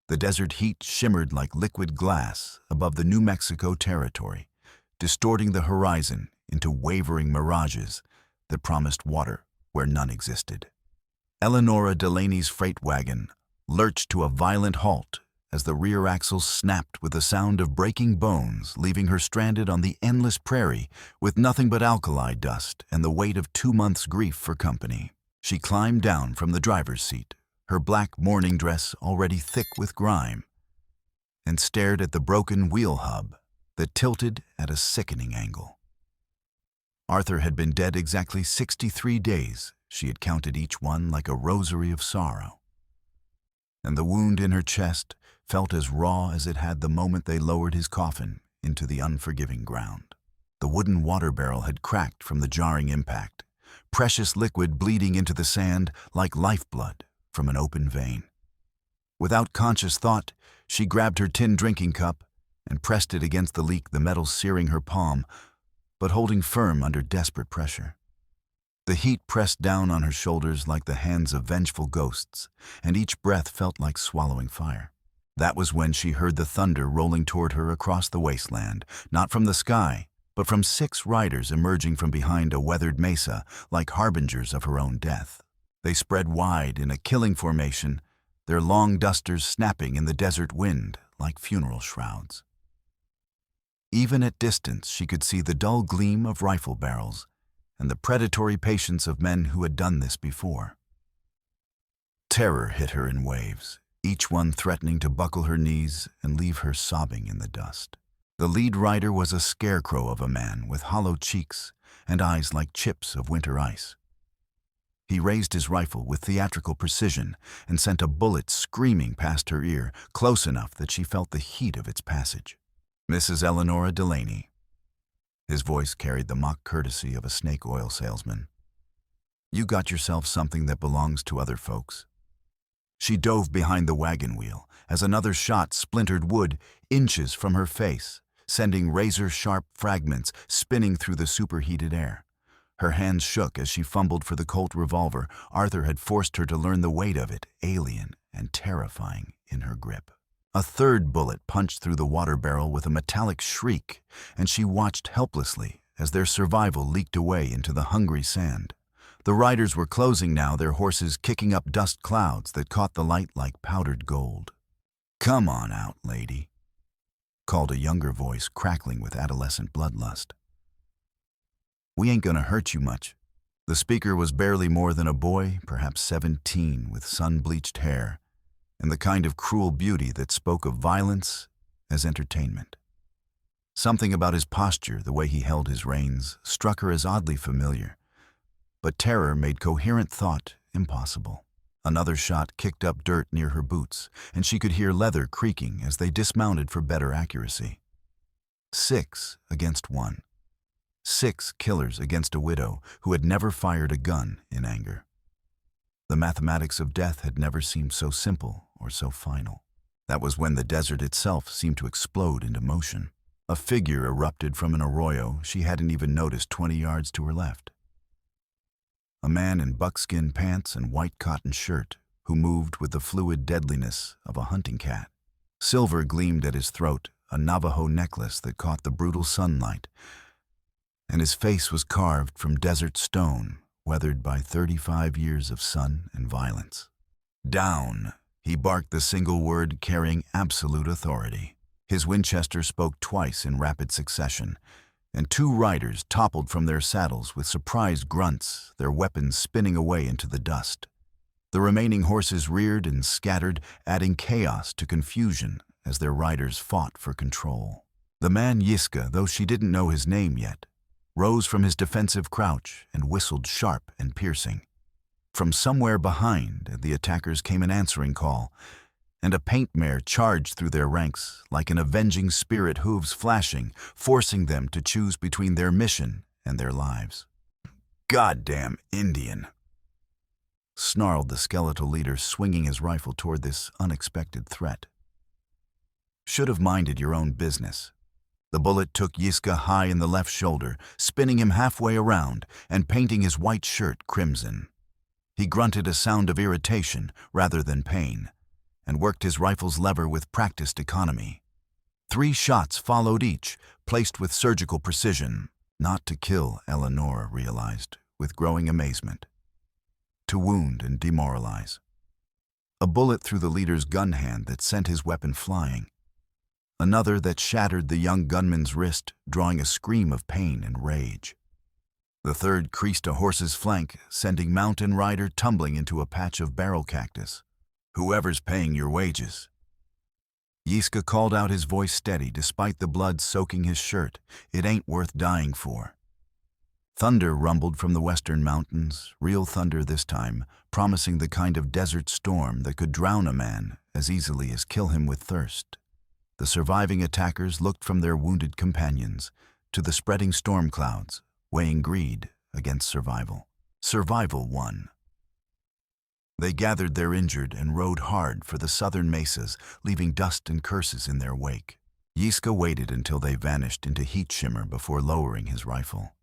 The desert heat shimmered like liquid glass above the New Mexico territory, distorting the horizon into wavering mirages that promised water where none existed. Eleanora Delaney's freight wagon lurched to a violent halt as the rear axle snapped with the sound of breaking bones, leaving her stranded on the endless prairie with nothing but alkali dust and the weight of 2 months' grief for company. She climbed down from the driver's seat, her black mourning dress already thick with grime, and stared at the broken wheel hub that tilted at a sickening angle. Arthur had been dead exactly 63 days. She had counted each one like a rosary of sorrow. And the wound in her chest felt as raw as it had the moment they lowered his coffin into the unforgiving ground. The wooden water barrel had cracked from the jarring impact, precious liquid bleeding into the sand like lifeblood from an open vein. Without conscious thought, she grabbed her tin drinking cup and pressed it against the leak, the metal searing her palm, but holding firm under desperate pressure. The heat pressed down on her shoulders like the hands of vengeful ghosts, and each breath felt like swallowing fire. That was when she heard the thunder rolling toward her across the wasteland, not from the sky, but from 6 riders emerging from behind a weathered mesa like harbingers of her own death. They spread wide in a killing formation, their long dusters snapping in the desert wind like funeral shrouds. Even at distance, she could see the dull gleam of rifle barrels and the predatory patience of men who had done this before. Terror hit her in waves, each one threatening to buckle her knees and leave her sobbing in the dust. The lead rider was a scarecrow of a man with hollow cheeks and eyes like chips of winter ice. He raised his rifle with theatrical precision and sent a bullet screaming past her ear, close enough that she felt the heat of its passage. "Mrs. Eleanora Delaney." His voice carried the mock courtesy of a snake oil salesman. "You got yourself something that belongs to other folks." She dove behind the wagon wheel as another shot splintered wood inches from her face, sending razor-sharp fragments spinning through the superheated air. Her hands shook as she fumbled for the Colt revolver. Arthur had forced her to learn the weight of it, alien and terrifying in her grip. A third bullet punched through the water barrel with a metallic shriek, and she watched helplessly as their survival leaked away into the hungry sand. The riders were closing now, their horses kicking up dust clouds that caught the light like powdered gold. "Come on out, lady," called a younger voice crackling with adolescent bloodlust. "We ain't gonna hurt you much." The speaker was barely more than a boy, perhaps 17, with sun-bleached hair, and the kind of cruel beauty that spoke of violence as entertainment. Something about his posture, the way he held his reins, struck her as oddly familiar, but terror made coherent thought impossible. Another shot kicked up dirt near her boots, and she could hear leather creaking as they dismounted for better accuracy. 6 against 1. 6 killers against a widow who had never fired a gun in anger. The mathematics of death had never seemed so simple or so final. That was when the desert itself seemed to explode into motion. A figure erupted from an arroyo she hadn't even noticed 20 yards to her left. A man in buckskin pants and white cotton shirt who moved with the fluid deadliness of a hunting cat. Silver gleamed at his throat, a Navajo necklace that caught the brutal sunlight, and his face was carved from desert stone, weathered by 35 years of sun and violence. "Down," he barked the single word carrying absolute authority. His Winchester spoke twice in rapid succession, and 2 riders toppled from their saddles with surprised grunts, their weapons spinning away into the dust. The remaining horses reared and scattered, adding chaos to confusion as their riders fought for control. The man Yiska, though she didn't know his name yet, rose from his defensive crouch and whistled sharp and piercing. From somewhere behind the attackers came an answering call, and a paint mare charged through their ranks like an avenging spirit, hooves flashing, forcing them to choose between their mission and their lives. "Goddamn Indian," snarled the skeletal leader, swinging his rifle toward this unexpected threat. "Should have minded your own business." The bullet took Yiska high in the left shoulder, spinning him halfway around and painting his white shirt crimson. He grunted a sound of irritation rather than pain, and worked his rifle's lever with practiced economy. 3 shots followed each, placed with surgical precision, not to kill, Eleonora realized, with growing amazement. To wound and demoralize. A bullet through the leader's gun hand that sent his weapon flying. Another that shattered the young gunman's wrist, drawing a scream of pain and rage. The third creased a horse's flank, sending mount and rider tumbling into a patch of barrel cactus. "Whoever's paying your wages." Yiska called out, his voice steady despite the blood soaking his shirt. "It ain't worth dying for." Thunder rumbled from the western mountains, real thunder this time, promising the kind of desert storm that could drown a man as easily as kill him with thirst. The surviving attackers looked from their wounded companions to the spreading storm clouds, weighing greed against survival. Survival won. They gathered their injured and rode hard for the southern mesas, leaving dust and curses in their wake. Yiska waited until they vanished into heat shimmer before lowering his rifle.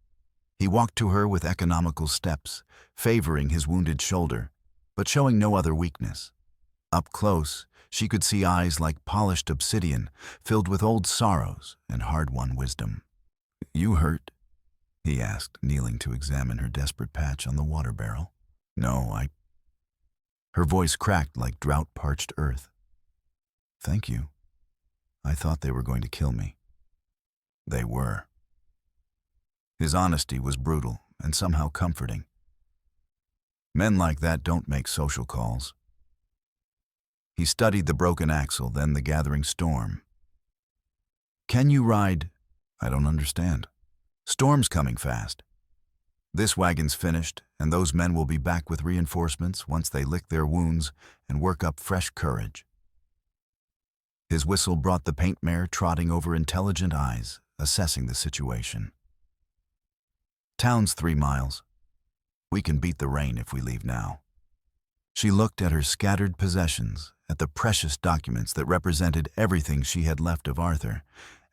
He walked to her with economical steps, favoring his wounded shoulder, but showing no other weakness. Up close, she could see eyes like polished obsidian, filled with old sorrows and hard-won wisdom. "You hurt?" he asked, kneeling to examine her desperate patch on the water barrel. "No, Her voice cracked like drought-parched earth. "Thank you. I thought they were going to kill me." They were. His honesty was brutal and somehow comforting. Men like that don't make social calls. He studied the broken axle, then the gathering storm. "Can you ride?" "I don't understand." "Storm's coming fast. This wagon's finished, and those men will be back with reinforcements once they lick their wounds and work up fresh courage." His whistle brought the paint mare trotting over intelligent eyes, assessing the situation. "Town's 3 miles. We can beat the rain if we leave now." She looked at her scattered possessions, at the precious documents that represented everything she had left of Arthur,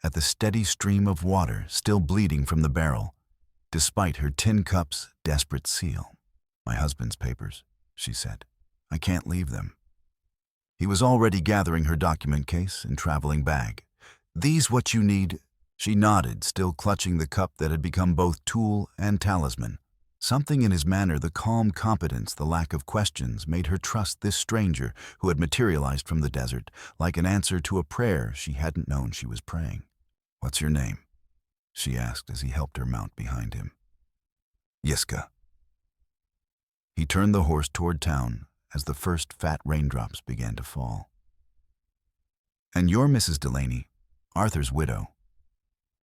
at the steady stream of water still bleeding from the barrel, despite her tin cup's desperate seal. "My husband's papers," she said. "I can't leave them." He was already gathering her document case and traveling bag. "These what you need?" She nodded, still clutching the cup that had become both tool and talisman. Something in his manner, the calm competence, the lack of questions, made her trust this stranger who had materialized from the desert, like an answer to a prayer she hadn't known she was praying. "What's your name?" she asked as he helped her mount behind him. "Yiska." He turned the horse toward town as the first fat raindrops began to fall. "And you're Mrs. Delaney, Arthur's widow."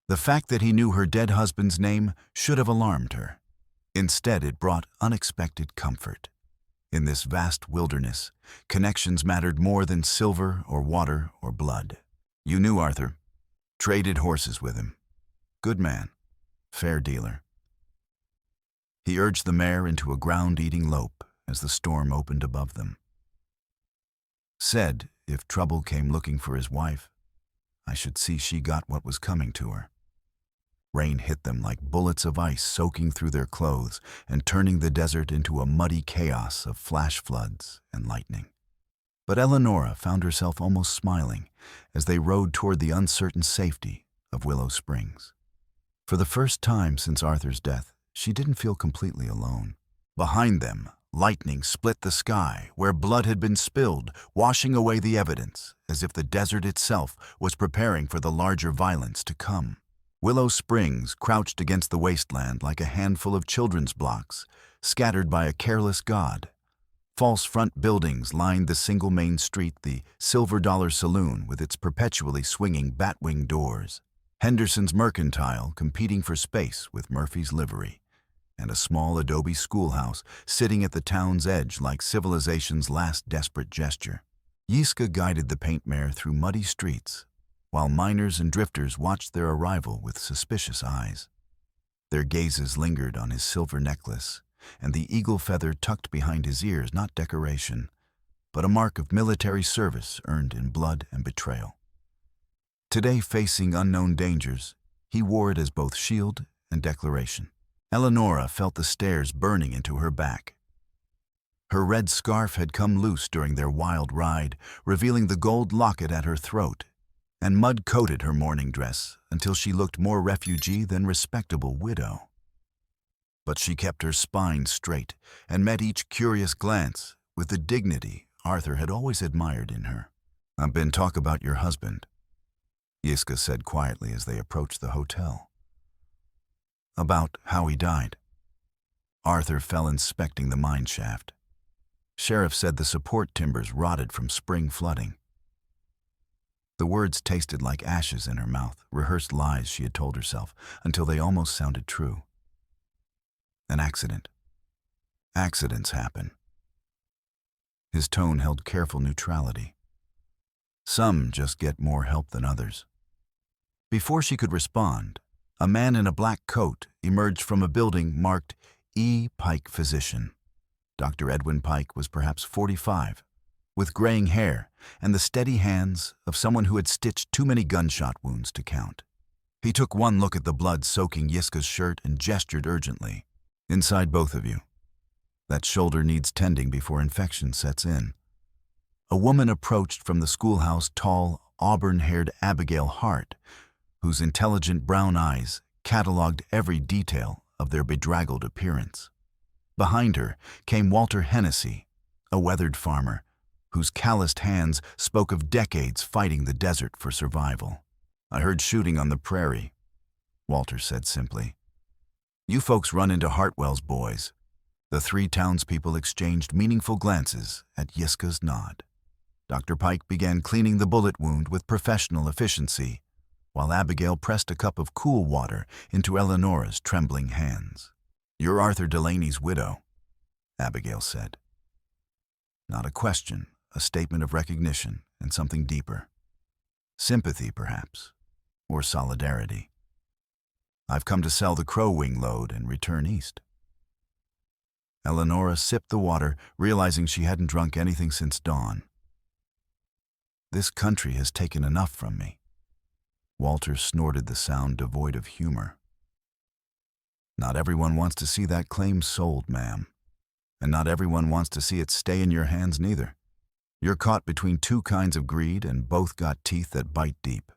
The fact that he knew her dead husband's name should have alarmed her. Instead, it brought unexpected comfort. In this vast wilderness, connections mattered more than silver or water or blood. "You knew Arthur, traded horses with him. Good man, fair dealer." He urged the mare into a ground-eating lope as the storm opened above them. Said, if trouble came looking for his wife, I should see she got what was coming to her. Rain hit them like bullets of ice, soaking through their clothes and turning the desert into a muddy chaos of flash floods and lightning. But Eleonora found herself almost smiling as they rode toward the uncertain safety of Willow Springs. For the first time since Arthur's death, she didn't feel completely alone. Behind them, lightning split the sky where blood had been spilled, washing away the evidence, as if the desert itself was preparing for the larger violence to come. Willow Springs crouched against the wasteland like a handful of children's blocks, scattered by a careless god. False front buildings lined the single main street, the Silver Dollar Saloon with its perpetually swinging batwing doors, Henderson's Mercantile competing for space with Murphy's Livery, and a small adobe schoolhouse sitting at the town's edge like civilization's last desperate gesture. Yiska guided the paint mare through muddy streets, while miners and drifters watched their arrival with suspicious eyes. Their gazes lingered on his silver necklace and the eagle feather tucked behind his ears, not decoration, but a mark of military service earned in blood and betrayal. Today, facing unknown dangers, he wore it as both shield and declaration. Eleonora felt the stares burning into her back. Her red scarf had come loose during their wild ride, revealing the gold locket at her throat, and mud coated her mourning dress until she looked more refugee than respectable widow. But she kept her spine straight and met each curious glance with the dignity Arthur had always admired in her. "I've been talk about your husband," Yiska said quietly as they approached the hotel. "About how he died." Arthur fell inspecting the mine shaft. Sheriff said the support timbers rotted from spring flooding. The words tasted like ashes in her mouth, rehearsed lies she had told herself, until they almost sounded true. An accident. Accidents happen. His tone held careful neutrality. Some just get more help than others. Before she could respond, a man in a black coat emerged from a building marked E. Pike Physician. Dr. Edwin Pike was perhaps 45, with graying hair and the steady hands of someone who had stitched too many gunshot wounds to count. He took one look at the blood soaking Yiska's shirt and gestured urgently. "Inside, both of you. That shoulder needs tending before infection sets in." A woman approached from the schoolhouse, tall, auburn-haired Abigail Hart, whose intelligent brown eyes cataloged every detail of their bedraggled appearance. Behind her came Walter Hennessy, a weathered farmer, whose calloused hands spoke of decades fighting the desert for survival. "I heard shooting on the prairie," Walter said simply. "You folks run into Hartwell's boys." The three townspeople exchanged meaningful glances at Yiska's nod. Dr. Pike began cleaning the bullet wound with professional efficiency, while Abigail pressed a cup of cool water into Eleonora's trembling hands. "You're Arthur Delaney's widow," Abigail said. Not a question, a statement of recognition and something deeper. Sympathy, perhaps, or solidarity. "I've come to sell the Crow Wing load and return east." Eleonora sipped the water, realizing she hadn't drunk anything since dawn. "This country has taken enough from me." Walter snorted the sound devoid of humor. "Not everyone wants to see that claim sold, ma'am. And not everyone wants to see it stay in your hands neither. You're caught between two kinds of greed, and both got teeth that bite deep."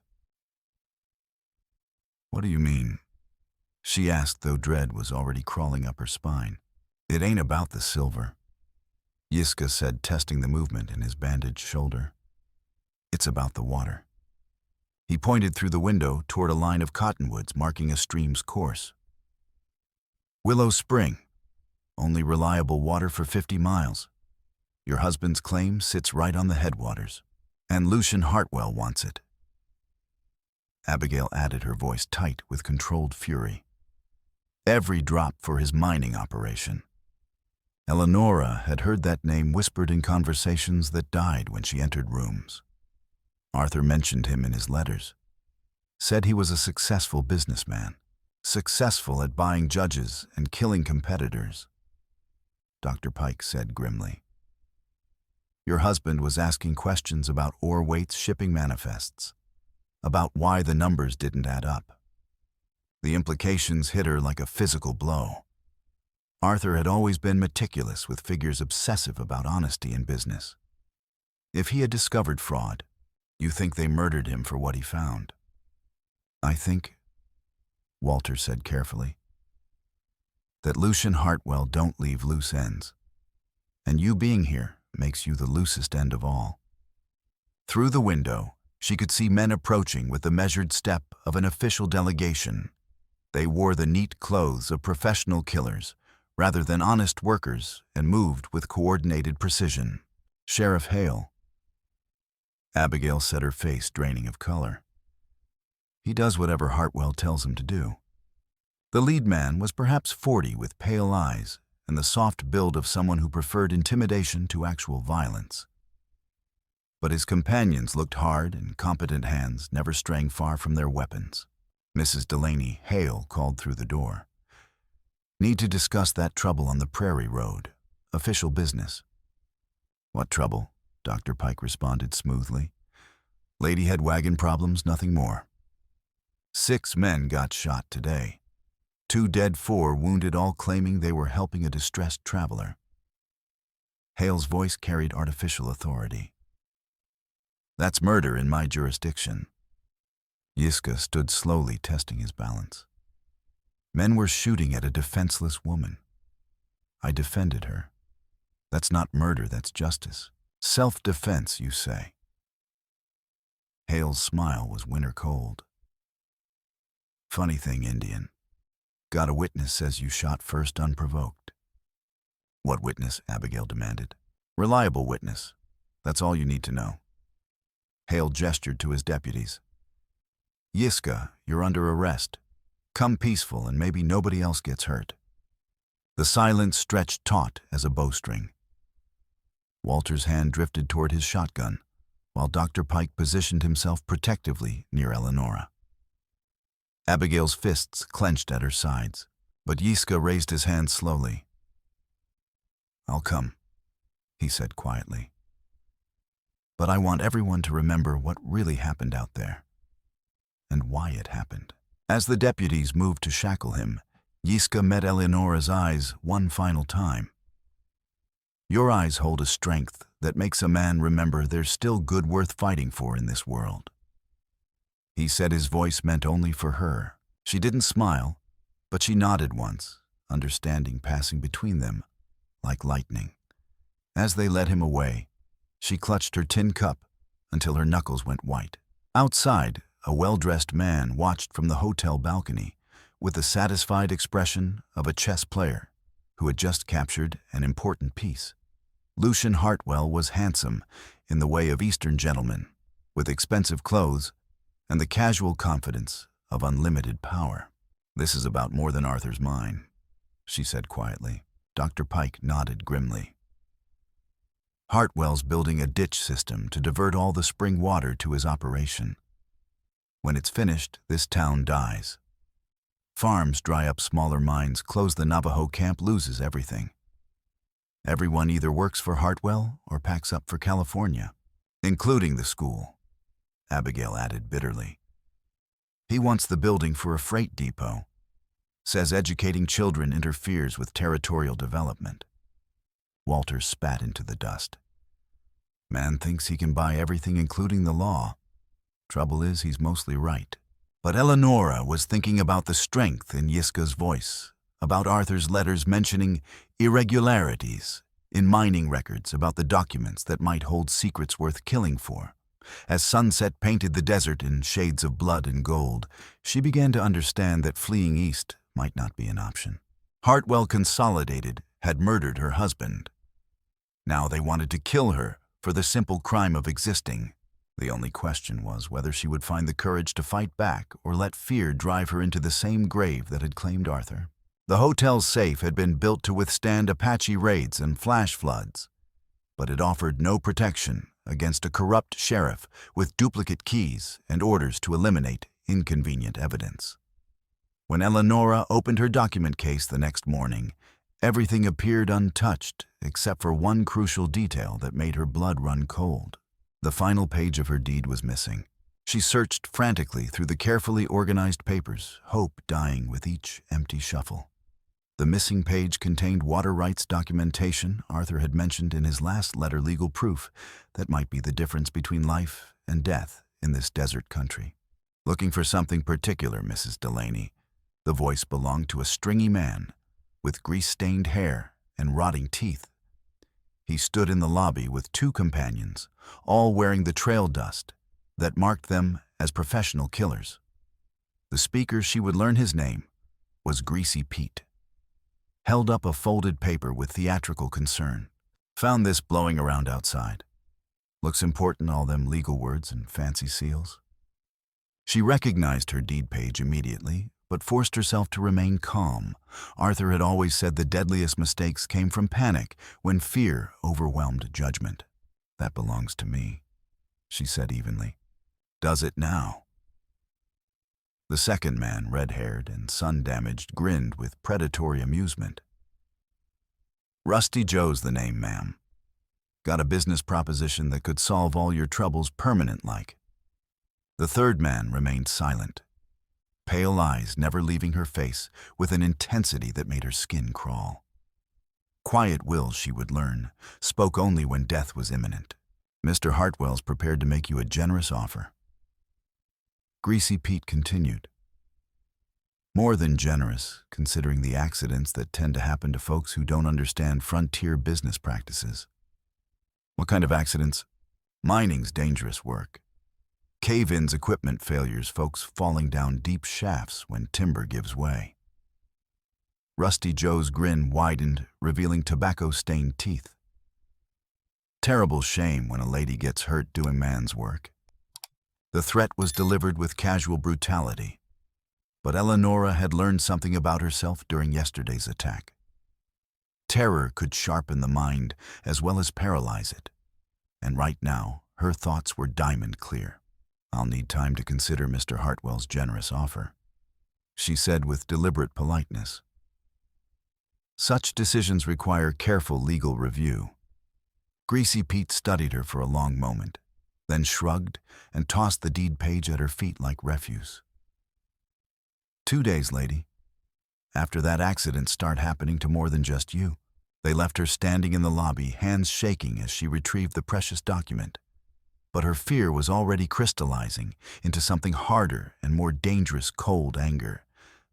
"What do you mean?" she asked, though dread was already crawling up her spine. "It ain't about the silver," Yiska said, testing the movement in his bandaged shoulder. "It's about the water." He pointed through the window toward a line of cottonwoods marking a stream's course. "Willow Spring. Only reliable water for 50 miles. Your husband's claim sits right on the headwaters, and Lucian Hartwell wants it." Abigail added, her voice tight with controlled fury. "Every drop for his mining operation." Eleonora had heard that name whispered in conversations that died when she entered rooms. Arthur mentioned him in his letters. Said he was a successful businessman, successful at buying judges and killing competitors. Dr. Pike said grimly, "Your husband was asking questions about ore weights shipping manifests, about why the numbers didn't add up." The implications hit her like a physical blow. Arthur had always been meticulous, with figures obsessive about honesty in business. If he had discovered fraud, you think they murdered him for what he found? "I think," Walter said carefully, "that Lucian Hartwell don't leave loose ends. And you being here makes you the loosest end of all." Through the window, she could see men approaching with the measured step of an official delegation. They wore the neat clothes of professional killers rather than honest workers, and moved with coordinated precision. "Sheriff Hale." Abigail said, her face draining of color. "He does whatever Hartwell tells him to do." The lead man was perhaps 40, with pale eyes and the soft build of someone who preferred intimidation to actual violence. But his companions looked hard, and competent hands never straying far from their weapons. Mrs. Delaney, Hale called through the door. "Need to discuss that trouble on the Prairie Road. Official business." "What trouble?" Dr. Pike responded smoothly. "Lady had wagon problems, nothing more. 6 men got shot today. 2 dead, 4 wounded, all claiming they were helping a distressed traveler." Hale's voice carried artificial authority. That's murder in my jurisdiction. Yiska stood slowly, testing his balance. Men were shooting at a defenseless woman. I defended her. That's not murder, that's justice. Self-defense, you say. Hale's smile was winter cold. Funny thing, Indian. Got a witness says you shot first unprovoked. What witness? Abigail demanded. Reliable witness. That's all you need to know. Hale gestured to his deputies. Yiska, you're under arrest. Come peaceful and maybe nobody else gets hurt. The silence stretched taut as a bowstring. Walter's hand drifted toward his shotgun, while Dr. Pike positioned himself protectively near Eleonora. Abigail's fists clenched at her sides, but Yiska raised his hand slowly. I'll come, he said quietly. But I want everyone to remember what really happened out there, and why it happened. As the deputies moved to shackle him, Yiska met Eleonora's eyes one final time. Your eyes hold a strength that makes a man remember there's still good worth fighting for in this world. He said his voice meant only for her. She didn't smile, but she nodded once, understanding passing between them like lightning. As they led him away, she clutched her tin cup until her knuckles went white. Outside, a well-dressed man watched from the hotel balcony with the satisfied expression of a chess player who had just captured an important piece. Lucian Hartwell was handsome in the way of Eastern gentlemen, with expensive clothes and the casual confidence of unlimited power. This is about more than Arthur's mine, she said quietly. Dr. Pike nodded grimly. Hartwell's building a ditch system to divert all the spring water to his operation. When it's finished, this town dies. Farms dry up, smaller mines close, the Navajo camp loses everything. Everyone either works for Hartwell or packs up for California, including the school, Abigail added bitterly. He wants the building for a freight depot. Says educating children interferes with territorial development. Walter spat into the dust. Man thinks he can buy everything, including the law. Trouble is, he's mostly right. But Eleonora was thinking about the strength in Yiska's voice, about Arthur's letters mentioning irregularities in mining records, about the documents that might hold secrets worth killing for. As sunset painted the desert in shades of blood and gold, she began to understand that fleeing east might not be an option. Hartwell Consolidated had murdered her husband. Now they wanted to kill her for the simple crime of existing. The only question was whether she would find the courage to fight back or let fear drive her into the same grave that had claimed Arthur. The hotel's safe had been built to withstand Apache raids and flash floods, but it offered no protection against a corrupt sheriff with duplicate keys and orders to eliminate inconvenient evidence. When Eleonora opened her document case the next morning, everything appeared untouched except for one crucial detail that made her blood run cold. The final page of her deed was missing. She searched frantically through the carefully organized papers, hope dying with each empty shuffle. The missing page contained water rights documentation Arthur had mentioned in his last letter, legal proof that might be the difference between life and death in this desert country. Looking for something particular, Mrs. Delaney. The voice belonged to a stringy man with grease-stained hair and rotting teeth. He stood in the lobby with two companions, all wearing the trail dust that marked them as professional killers. The speaker, she would learn his name, was Greasy Pete. Held up a folded paper with theatrical concern. Found this blowing around outside. Looks important, all them legal words and fancy seals. She recognized her deed page immediately, but forced herself to remain calm. Arthur had always said the deadliest mistakes came from panic when fear overwhelmed judgment. That belongs to me, she said evenly. Does it now? The second man, red-haired and sun-damaged, grinned with predatory amusement. Rusty Joe's the name, ma'am. Got a business proposition that could solve all your troubles permanent-like. The third man remained silent, pale eyes never leaving her face with an intensity that made her skin crawl. Quiet Will, she would learn, spoke only when death was imminent. Mr. Hartwell's prepared to make you a generous offer. Greasy Pete continued. More than generous, considering the accidents that tend to happen to folks who don't understand frontier business practices. What kind of accidents? Mining's dangerous work. Cave-ins, equipment failures, folks falling down deep shafts when timber gives way. Rusty Joe's grin widened, revealing tobacco-stained teeth. Terrible shame when a lady gets hurt doing man's work. The threat was delivered with casual brutality, but Eleonora had learned something about herself during yesterday's attack. Terror could sharpen the mind as well as paralyze it, and right now her thoughts were diamond clear. I'll need time to consider Mr. Hartwell's generous offer, she said with deliberate politeness. Such decisions require careful legal review. Greasy Pete studied her for a long moment, then shrugged and tossed the deed page at her feet like refuse. 2 days, lady. After that accident start happening to more than just you. They left her standing in the lobby, hands shaking as she retrieved the precious document. But her fear was already crystallizing into something harder and more dangerous, cold anger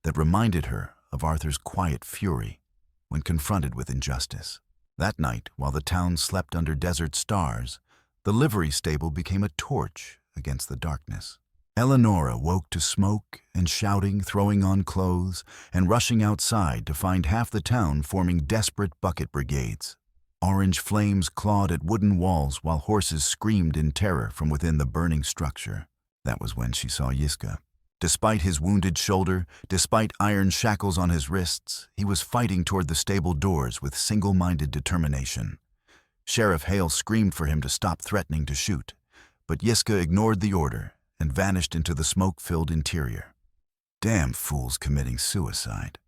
that reminded her of Arthur's quiet fury when confronted with injustice. That night, while the town slept under desert stars, the livery stable became a torch against the darkness. Eleonora woke to smoke and shouting, throwing on clothes, and rushing outside to find half the town forming desperate bucket brigades. Orange flames clawed at wooden walls while horses screamed in terror from within the burning structure. That was when she saw Yiska. Despite his wounded shoulder, despite iron shackles on his wrists, he was fighting toward the stable doors with single-minded determination. Sheriff Hale screamed for him to stop threatening to shoot, but Yiska ignored the order and vanished into the smoke-filled interior. Damn fools committing suicide.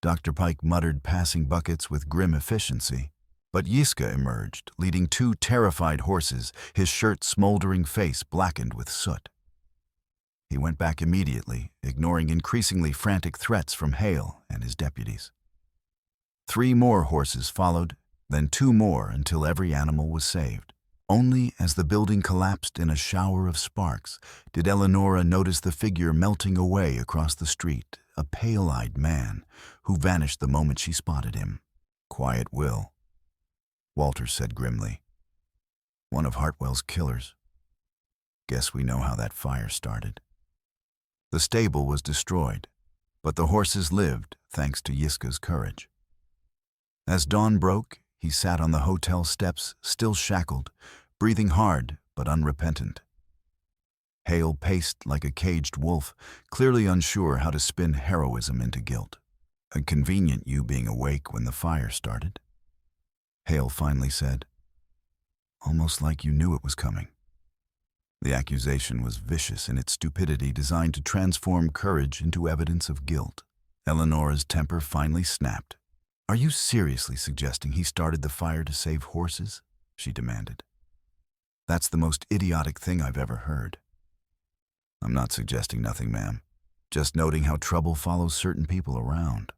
Dr. Pike muttered, passing buckets with grim efficiency. But Yiska emerged, leading 2 terrified horses, his shirt's smoldering face blackened with soot. He went back immediately, ignoring increasingly frantic threats from Hale and his deputies. 3 more horses followed, then 2 more until every animal was saved. Only as the building collapsed in a shower of sparks did Eleonora notice the figure melting away across the street, a pale-eyed man who vanished the moment she spotted him. Quiet Will, Walter said grimly. One of Hartwell's killers. Guess we know how that fire started. The stable was destroyed, but the horses lived thanks to Yiska's courage. As dawn broke, he sat on the hotel steps, still shackled, breathing hard but unrepentant. Hale paced like a caged wolf, clearly unsure how to spin heroism into guilt. Convenient you being awake when the fire started, Hale finally said. Almost like you knew it was coming. The accusation was vicious in its stupidity, designed to transform courage into evidence of guilt. Eleonora's temper finally snapped. Are you seriously suggesting he started the fire to save horses? She demanded. That's the most idiotic thing I've ever heard. I'm not suggesting nothing, ma'am. Just noting how trouble follows certain people around.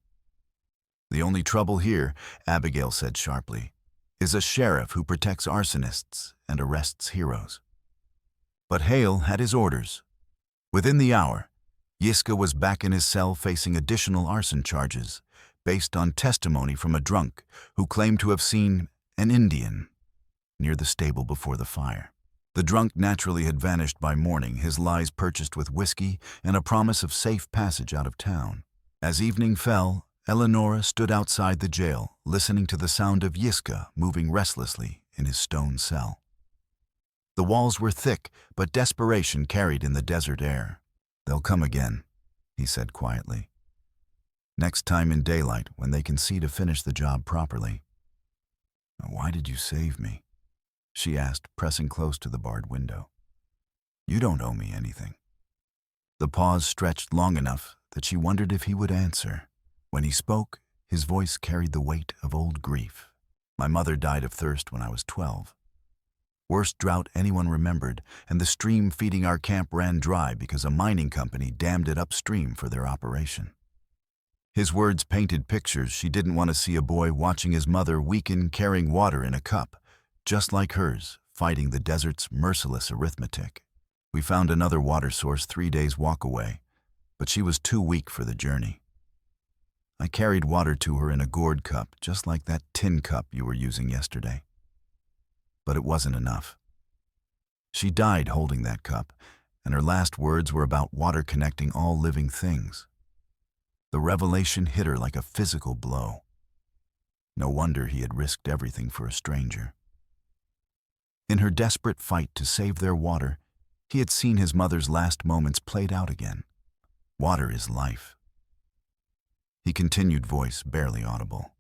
The only trouble here, Abigail said sharply, is a sheriff who protects arsonists and arrests heroes. But Hale had his orders. Within the hour, Yiska was back in his cell facing additional arson charges, based on testimony from a drunk who claimed to have seen an Indian near the stable before the fire. The drunk naturally had vanished by morning, his lies purchased with whiskey and a promise of safe passage out of town. As evening fell, Eleonora stood outside the jail, listening to the sound of Yiska moving restlessly in his stone cell. The walls were thick, but desperation carried in the desert air. They'll come again, he said quietly. Next time in daylight, when they can see to finish the job properly. Why did you save me? She asked, pressing close to the barred window. You don't owe me anything. The pause stretched long enough that she wondered if he would answer. When he spoke, his voice carried the weight of old grief. My mother died of thirst when I was 12. Worst drought anyone remembered, and the stream feeding our camp ran dry because a mining company dammed it upstream for their operation. His words painted pictures she didn't want to see: a boy watching his mother weaken carrying water in a cup, just like hers, fighting the desert's merciless arithmetic. We found another water source 3 days' walk away, but she was too weak for the journey. I carried water to her in a gourd cup, just like that tin cup you were using yesterday. But it wasn't enough. She died holding that cup, and her last words were about water connecting all living things. The revelation hit her like a physical blow. No wonder he had risked everything for a stranger. In her desperate fight to save their water, he had seen his mother's last moments played out again. Water is life. He continued, voice barely audible.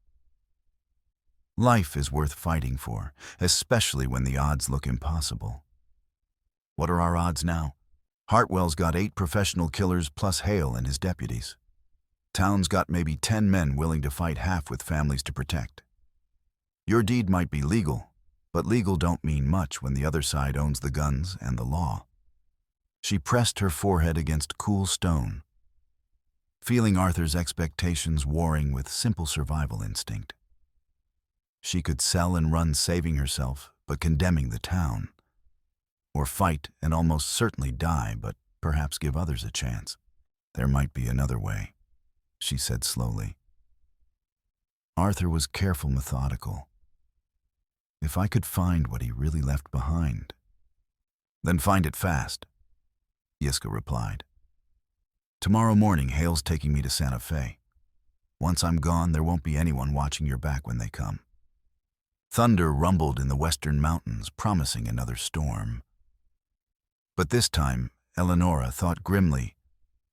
Life is worth fighting for, especially when the odds look impossible. What are our odds now? Hartwell's got 8 professional killers plus Hale and his deputies. Town's got maybe 10 men willing to fight, half with families to protect. Your deed might be legal, but legal don't mean much when the other side owns the guns and the law. She pressed her forehead against cool stone, feeling Arthur's expectations warring with simple survival instinct. She could sell and run saving herself, but condemning the town. Or fight and almost certainly die, but perhaps give others a chance. There might be another way, she said slowly. Arthur was careful, methodical. If I could find what he really left behind. Then find it fast, Yiska replied. Tomorrow morning, Hale's taking me to Santa Fe. Once I'm gone, there won't be anyone watching your back when they come. Thunder rumbled in the western mountains, promising another storm. But this time, Eleonora thought grimly,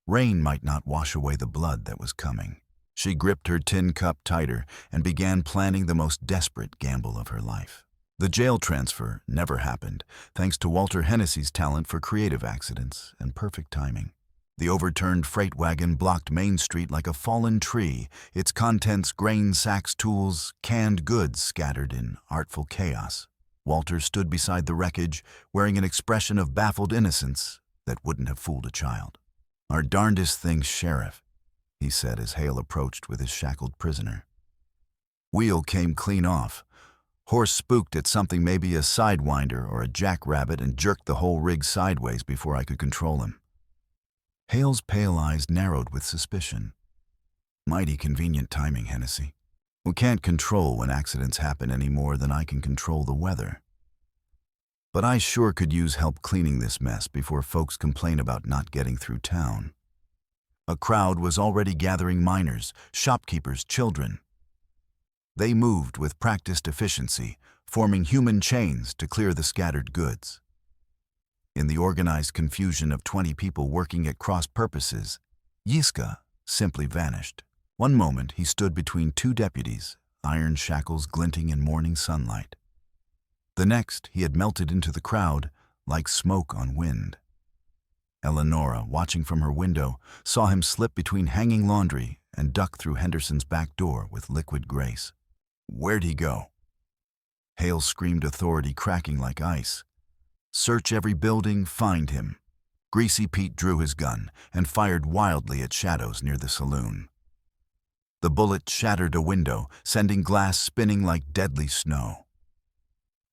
rain might not wash away the blood that was coming. She gripped her tin cup tighter and began planning the most desperate gamble of her life. The jail transfer never happened, thanks to Walter Hennessy's talent for creative accidents and perfect timing. The overturned freight wagon blocked Main Street like a fallen tree, its contents grain sacks, tools, canned goods scattered in artful chaos. Walter stood beside the wreckage, wearing an expression of baffled innocence that wouldn't have fooled a child. Our darndest thing, Sheriff, he said as Hale approached with his shackled prisoner. Wheel came clean off. Horse spooked at something, maybe a sidewinder or a jackrabbit, and jerked the whole rig sideways before I could control him. Hale's pale eyes narrowed with suspicion. Mighty convenient timing, Hennessy. We can't control when accidents happen any more than I can control the weather. But I sure could use help cleaning this mess before folks complain about not getting through town. A crowd was already gathering: miners, shopkeepers, children. They moved with practiced efficiency, forming human chains to clear the scattered goods. In the organized confusion of 20 people working at cross purposes, Yiska simply vanished. One moment he stood between 2 deputies, iron shackles glinting in morning sunlight. The next he had melted into the crowd like smoke on wind. Eleonora, watching from her window, saw him slip between hanging laundry and duck through Henderson's back door with liquid grace. Where'd he go? Hale screamed authority, cracking like ice. Search every building, find him. Greasy Pete drew his gun and fired wildly at shadows near the saloon. The bullet shattered a window, sending glass spinning like deadly snow.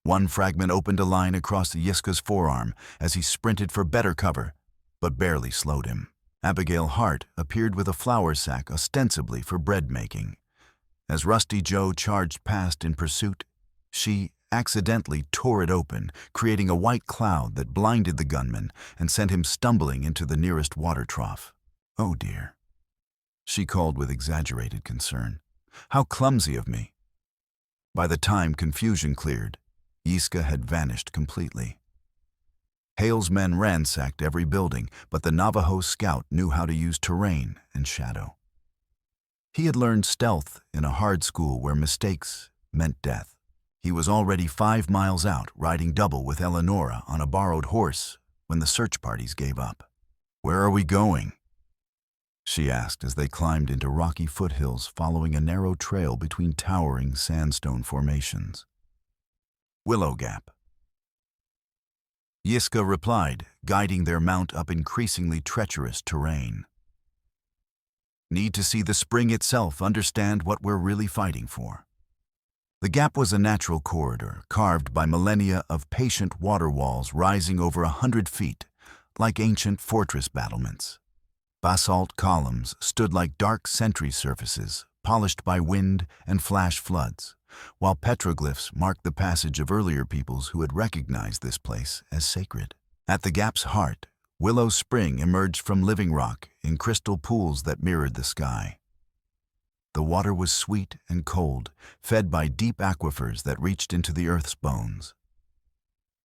One fragment opened a line across Yiska's forearm as he sprinted for better cover, but barely slowed him. Abigail Hart appeared with a flour sack ostensibly for bread making. As Rusty Joe charged past in pursuit, she accidentally tore it open, creating a white cloud that blinded the gunman and sent him stumbling into the nearest water trough. Oh dear, she called with exaggerated concern. How clumsy of me. By the time confusion cleared, Yiska had vanished completely. Hale's men ransacked every building, but the Navajo scout knew how to use terrain and shadow. He had learned stealth in a hard school where mistakes meant death. He was already 5 miles out, riding double with Eleonora on a borrowed horse when the search parties gave up. Where are we going? She asked as they climbed into rocky foothills following a narrow trail between towering sandstone formations. Willow Gap. Yiska replied, guiding their mount up increasingly treacherous terrain. Need to see the spring itself, understand what we're really fighting for. The gap was a natural corridor, carved by millennia of patient water walls rising over 100 feet, like ancient fortress battlements. Basalt columns stood like dark sentry surfaces, polished by wind and flash floods, while petroglyphs marked the passage of earlier peoples who had recognized this place as sacred. At the gap's heart, Willow Spring emerged from living rock in crystal pools that mirrored the sky. The water was sweet and cold, fed by deep aquifers that reached into the earth's bones.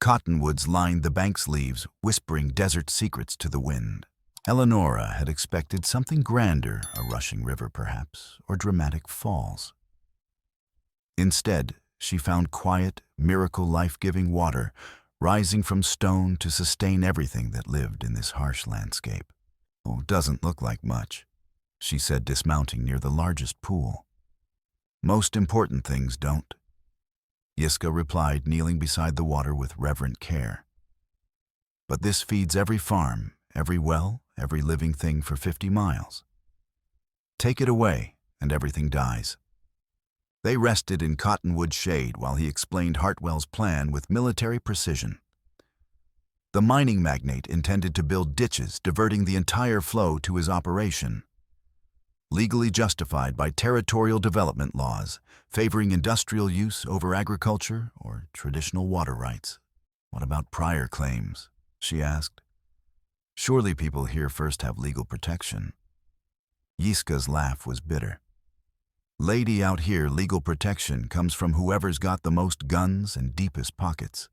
Cottonwoods lined the bank's leaves, whispering desert secrets to the wind. Eleonora had expected something grander, a rushing river perhaps, or dramatic falls. Instead, she found quiet, miracle life-giving water rising from stone to sustain everything that lived in this harsh landscape. "Oh, doesn't look like much," she said, dismounting near the largest pool. "Most important things don't," Yiska replied, kneeling beside the water with reverent care. "But this feeds every farm, every well, every living thing for 50 miles. Take it away, and everything dies." They rested in cottonwood shade while he explained Hartwell's plan with military precision. The mining magnate intended to build ditches diverting the entire flow to his operation, legally justified by territorial development laws, favoring industrial use over agriculture or traditional water rights. "What about prior claims?" she asked. "Surely people here first have legal protection." Yiska's laugh was bitter. "Lady, out here, legal protection comes from whoever's got the most guns and deepest pockets.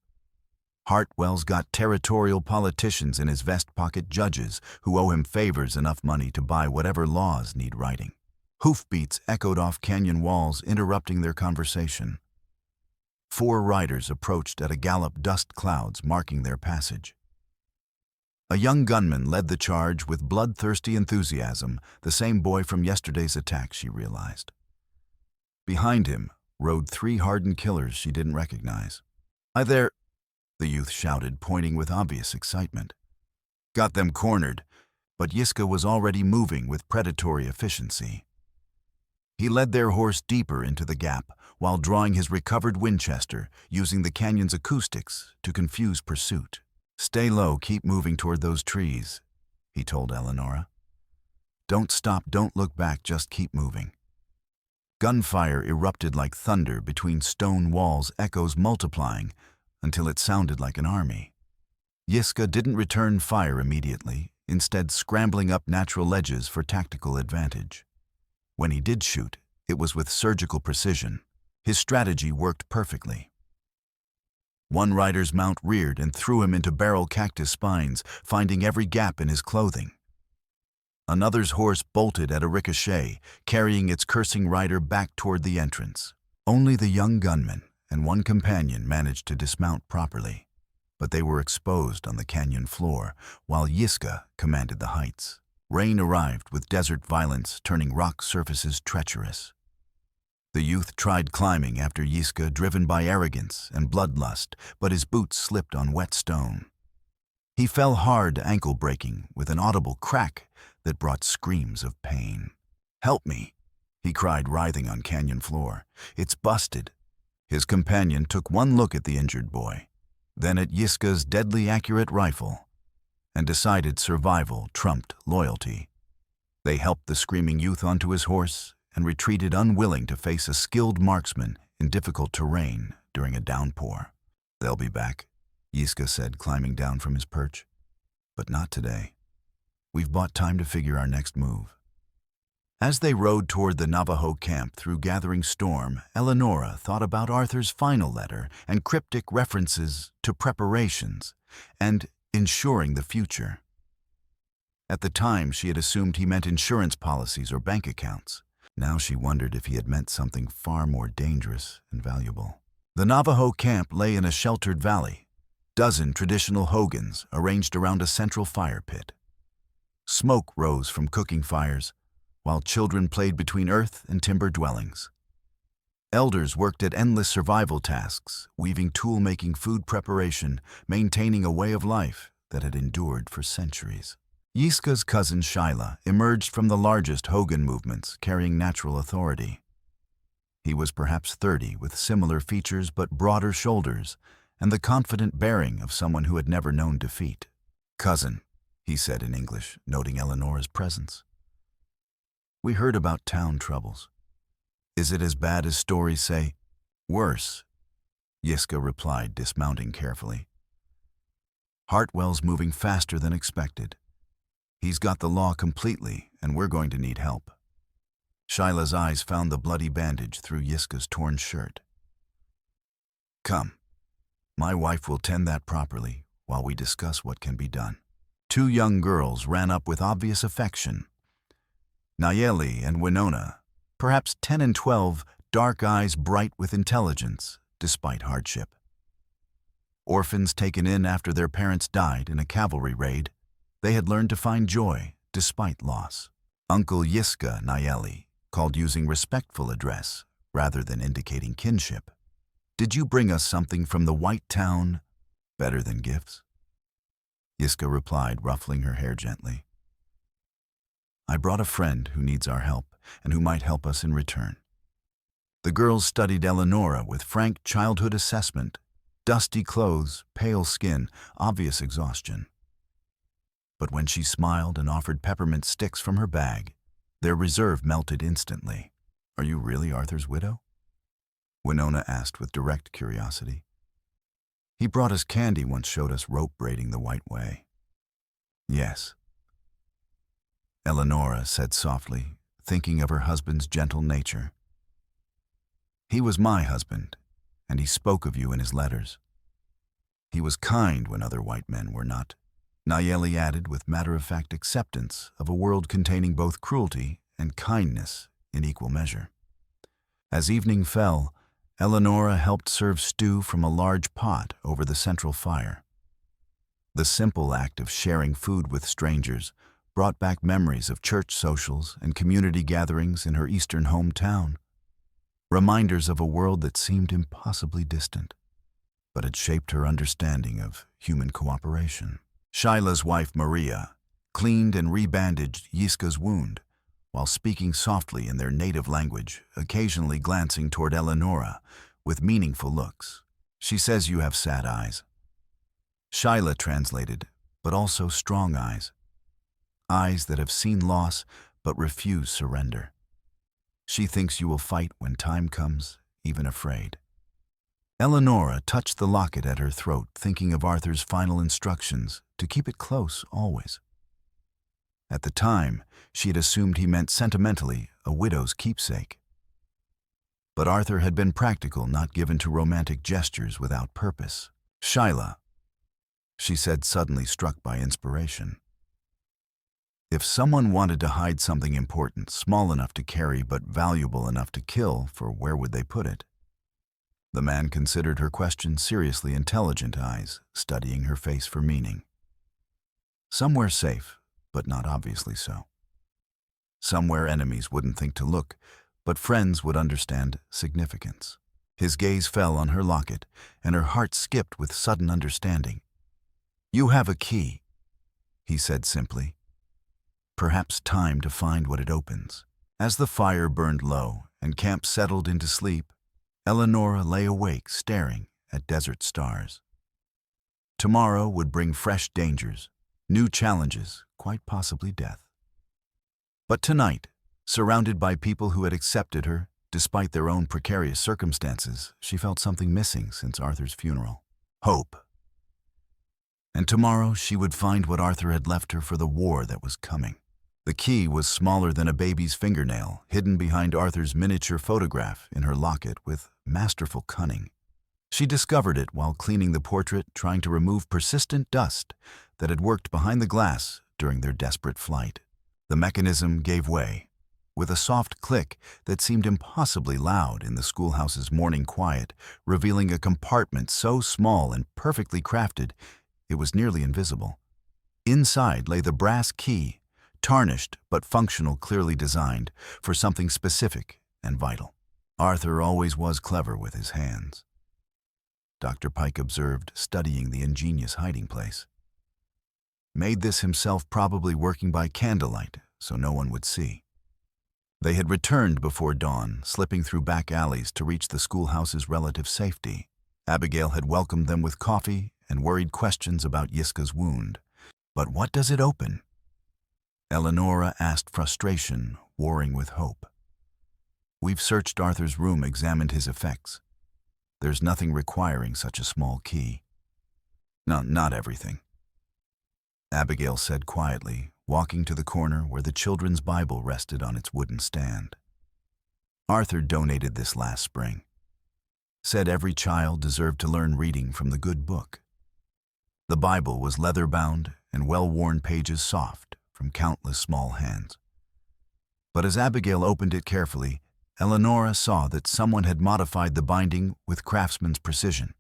Hartwell's got territorial politicians in his vest pocket, judges who owe him favors enough money to buy whatever laws need writing." Hoofbeats echoed off canyon walls, interrupting their conversation. 4 riders approached at a gallop, dust clouds marking their passage. A young gunman led the charge with bloodthirsty enthusiasm, the same boy from yesterday's attack, she realized. Behind him rode 3 hardened killers she didn't recognize. "Hi there," the youth shouted, pointing with obvious excitement. "Got them cornered," but Yiska was already moving with predatory efficiency. He led their horse deeper into the gap while drawing his recovered Winchester, using the canyon's acoustics to confuse pursuit. "Stay low, keep moving toward those trees," he told Eleonora. "Don't stop, don't look back, just keep moving." Gunfire erupted like thunder between stone walls, echoes multiplying until it sounded like an army. Yiska didn't return fire immediately, instead scrambling up natural ledges for tactical advantage. When he did shoot, it was with surgical precision. His strategy worked perfectly. One rider's mount reared and threw him into barrel cactus spines, finding every gap in his clothing. Another's horse bolted at a ricochet, carrying its cursing rider back toward the entrance. Only the young gunman and 1 companion managed to dismount properly, but they were exposed on the canyon floor, while Yiska commanded the heights. Rain arrived with desert violence, turning rock surfaces treacherous. The youth tried climbing after Yiska, driven by arrogance and bloodlust, but his boots slipped on wet stone. He fell hard, ankle-breaking, with an audible crack that brought screams of pain. "Help me," he cried, writhing on canyon floor. "It's busted." His companion took one look at the injured boy, then at Yiska's deadly accurate rifle, and decided survival trumped loyalty. They helped the screaming youth onto his horse and retreated, unwilling to face a skilled marksman in difficult terrain during a downpour. "They'll be back," Yiska said, climbing down from his perch. "But not today. We've bought time to figure our next move." As they rode toward the Navajo camp through gathering storm, Eleonora thought about Arthur's final letter and cryptic references to preparations and ensuring the future. At the time, she had assumed he meant insurance policies or bank accounts. Now she wondered if he had meant something far more dangerous and valuable. The Navajo camp lay in a sheltered valley, dozen traditional hogans arranged around a central fire pit. Smoke rose from cooking fires, while children played between earth and timber dwellings. Elders worked at endless survival tasks, weaving tool-making, food preparation, maintaining a way of life that had endured for centuries. Yiska's cousin Shyla emerged from the largest Hogan movements carrying natural authority. He was perhaps 30, with similar features but broader shoulders, and the confident bearing of someone who had never known defeat. "Cousin," he said in English, noting Eleonora's presence. "We heard about town troubles. Is it as bad as stories say?" "Worse," Yiska replied, dismounting carefully. "Hartwell's moving faster than expected. He's got the law completely, and we're going to need help." Shyla's eyes found the bloody bandage through Yiska's torn shirt. "Come. My wife will tend that properly while we discuss what can be done." Two young girls ran up with obvious affection. Nayeli and Winona, perhaps 10 and 12, dark eyes bright with intelligence, despite hardship. Orphans taken in after their parents died in a cavalry raid, they had learned to find joy despite loss. Uncle Yiska Nayeli called using respectful address rather than indicating kinship. "Did you bring us something from the White Town better than gifts?" Yiska replied, ruffling her hair gently. "I brought a friend who needs our help and who might help us in return." The girls studied Eleonora with frank childhood assessment, dusty clothes, pale skin, obvious exhaustion. But when she smiled and offered peppermint sticks from her bag, their reserve melted instantly. "Are you really Arthur's widow?" Winona asked with direct curiosity. "He brought us candy once, showed us rope braiding the White Way." "Yes," Eleonora said softly, thinking of her husband's gentle nature. "He was my husband, and he spoke of you in his letters. He was kind when other white men were not," Nayeli added with matter-of-fact acceptance of a world containing both cruelty and kindness in equal measure. As evening fell, Eleonora helped serve stew from a large pot over the central fire. The simple act of sharing food with strangers brought back memories of church socials and community gatherings in her eastern hometown, reminders of a world that seemed impossibly distant, but had shaped her understanding of human cooperation. Shyla's wife, Maria, cleaned and rebandaged Yiska's wound, while speaking softly in their native language, occasionally glancing toward Eleonora with meaningful looks. "She says you have sad eyes." Shyla translated, but also strong eyes. Eyes that have seen loss but refuse surrender. "She thinks you will fight when time comes, even afraid." Eleonora touched the locket at her throat, thinking of Arthur's final instructions to keep it close always. At the time, she had assumed he meant sentimentally a widow's keepsake. But Arthur had been practical, not given to romantic gestures without purpose. "Shyla," she said, suddenly struck by inspiration. "If someone wanted to hide something important, small enough to carry but valuable enough to kill, for where would they put it?" The man considered her question seriously, intelligent eyes studying her face for meaning. "Somewhere safe, but not obviously so. Somewhere enemies wouldn't think to look, but friends would understand significance." His gaze fell on her locket, and her heart skipped with sudden understanding. "You have a key," he said simply. "Perhaps time to find what it opens." As the fire burned low and camp settled into sleep, Eleonora lay awake, staring at desert stars. Tomorrow would bring fresh dangers, new challenges, quite possibly death. But tonight, surrounded by people who had accepted her, despite their own precarious circumstances, she felt something missing since Arthur's funeral. Hope. And tomorrow she would find what Arthur had left her for the war that was coming. The key was smaller than a baby's fingernail, hidden behind Arthur's miniature photograph in her locket with masterful cunning. She discovered it while cleaning the portrait, trying to remove persistent dust that had worked behind the glass during their desperate flight. The mechanism gave way, with a soft click that seemed impossibly loud in the schoolhouse's morning quiet, revealing a compartment so small and perfectly crafted it was nearly invisible. Inside lay the brass key, tarnished but functional, clearly designed for something specific and vital. Arthur always was clever with his hands, Dr. Pike observed, studying the ingenious hiding place. made this himself, probably working by candlelight so no one would see. They had returned before dawn, slipping through back alleys to reach the schoolhouse's relative safety. Abigail had welcomed them with coffee and worried questions about Yiska's wound. But what does it open? Eleonora asked, frustration warring with hope. We've searched Arthur's room, examined his effects. There's nothing requiring such a small key. No, not everything, Abigail said quietly, walking to the corner where the children's Bible rested on its wooden stand. Arthur donated this last spring. Said every child deserved to learn reading from the good book. The Bible was leather-bound and well-worn pages soft from countless small hands. But as Abigail opened it carefully, Eleonora saw that someone had modified the binding with craftsman's precision.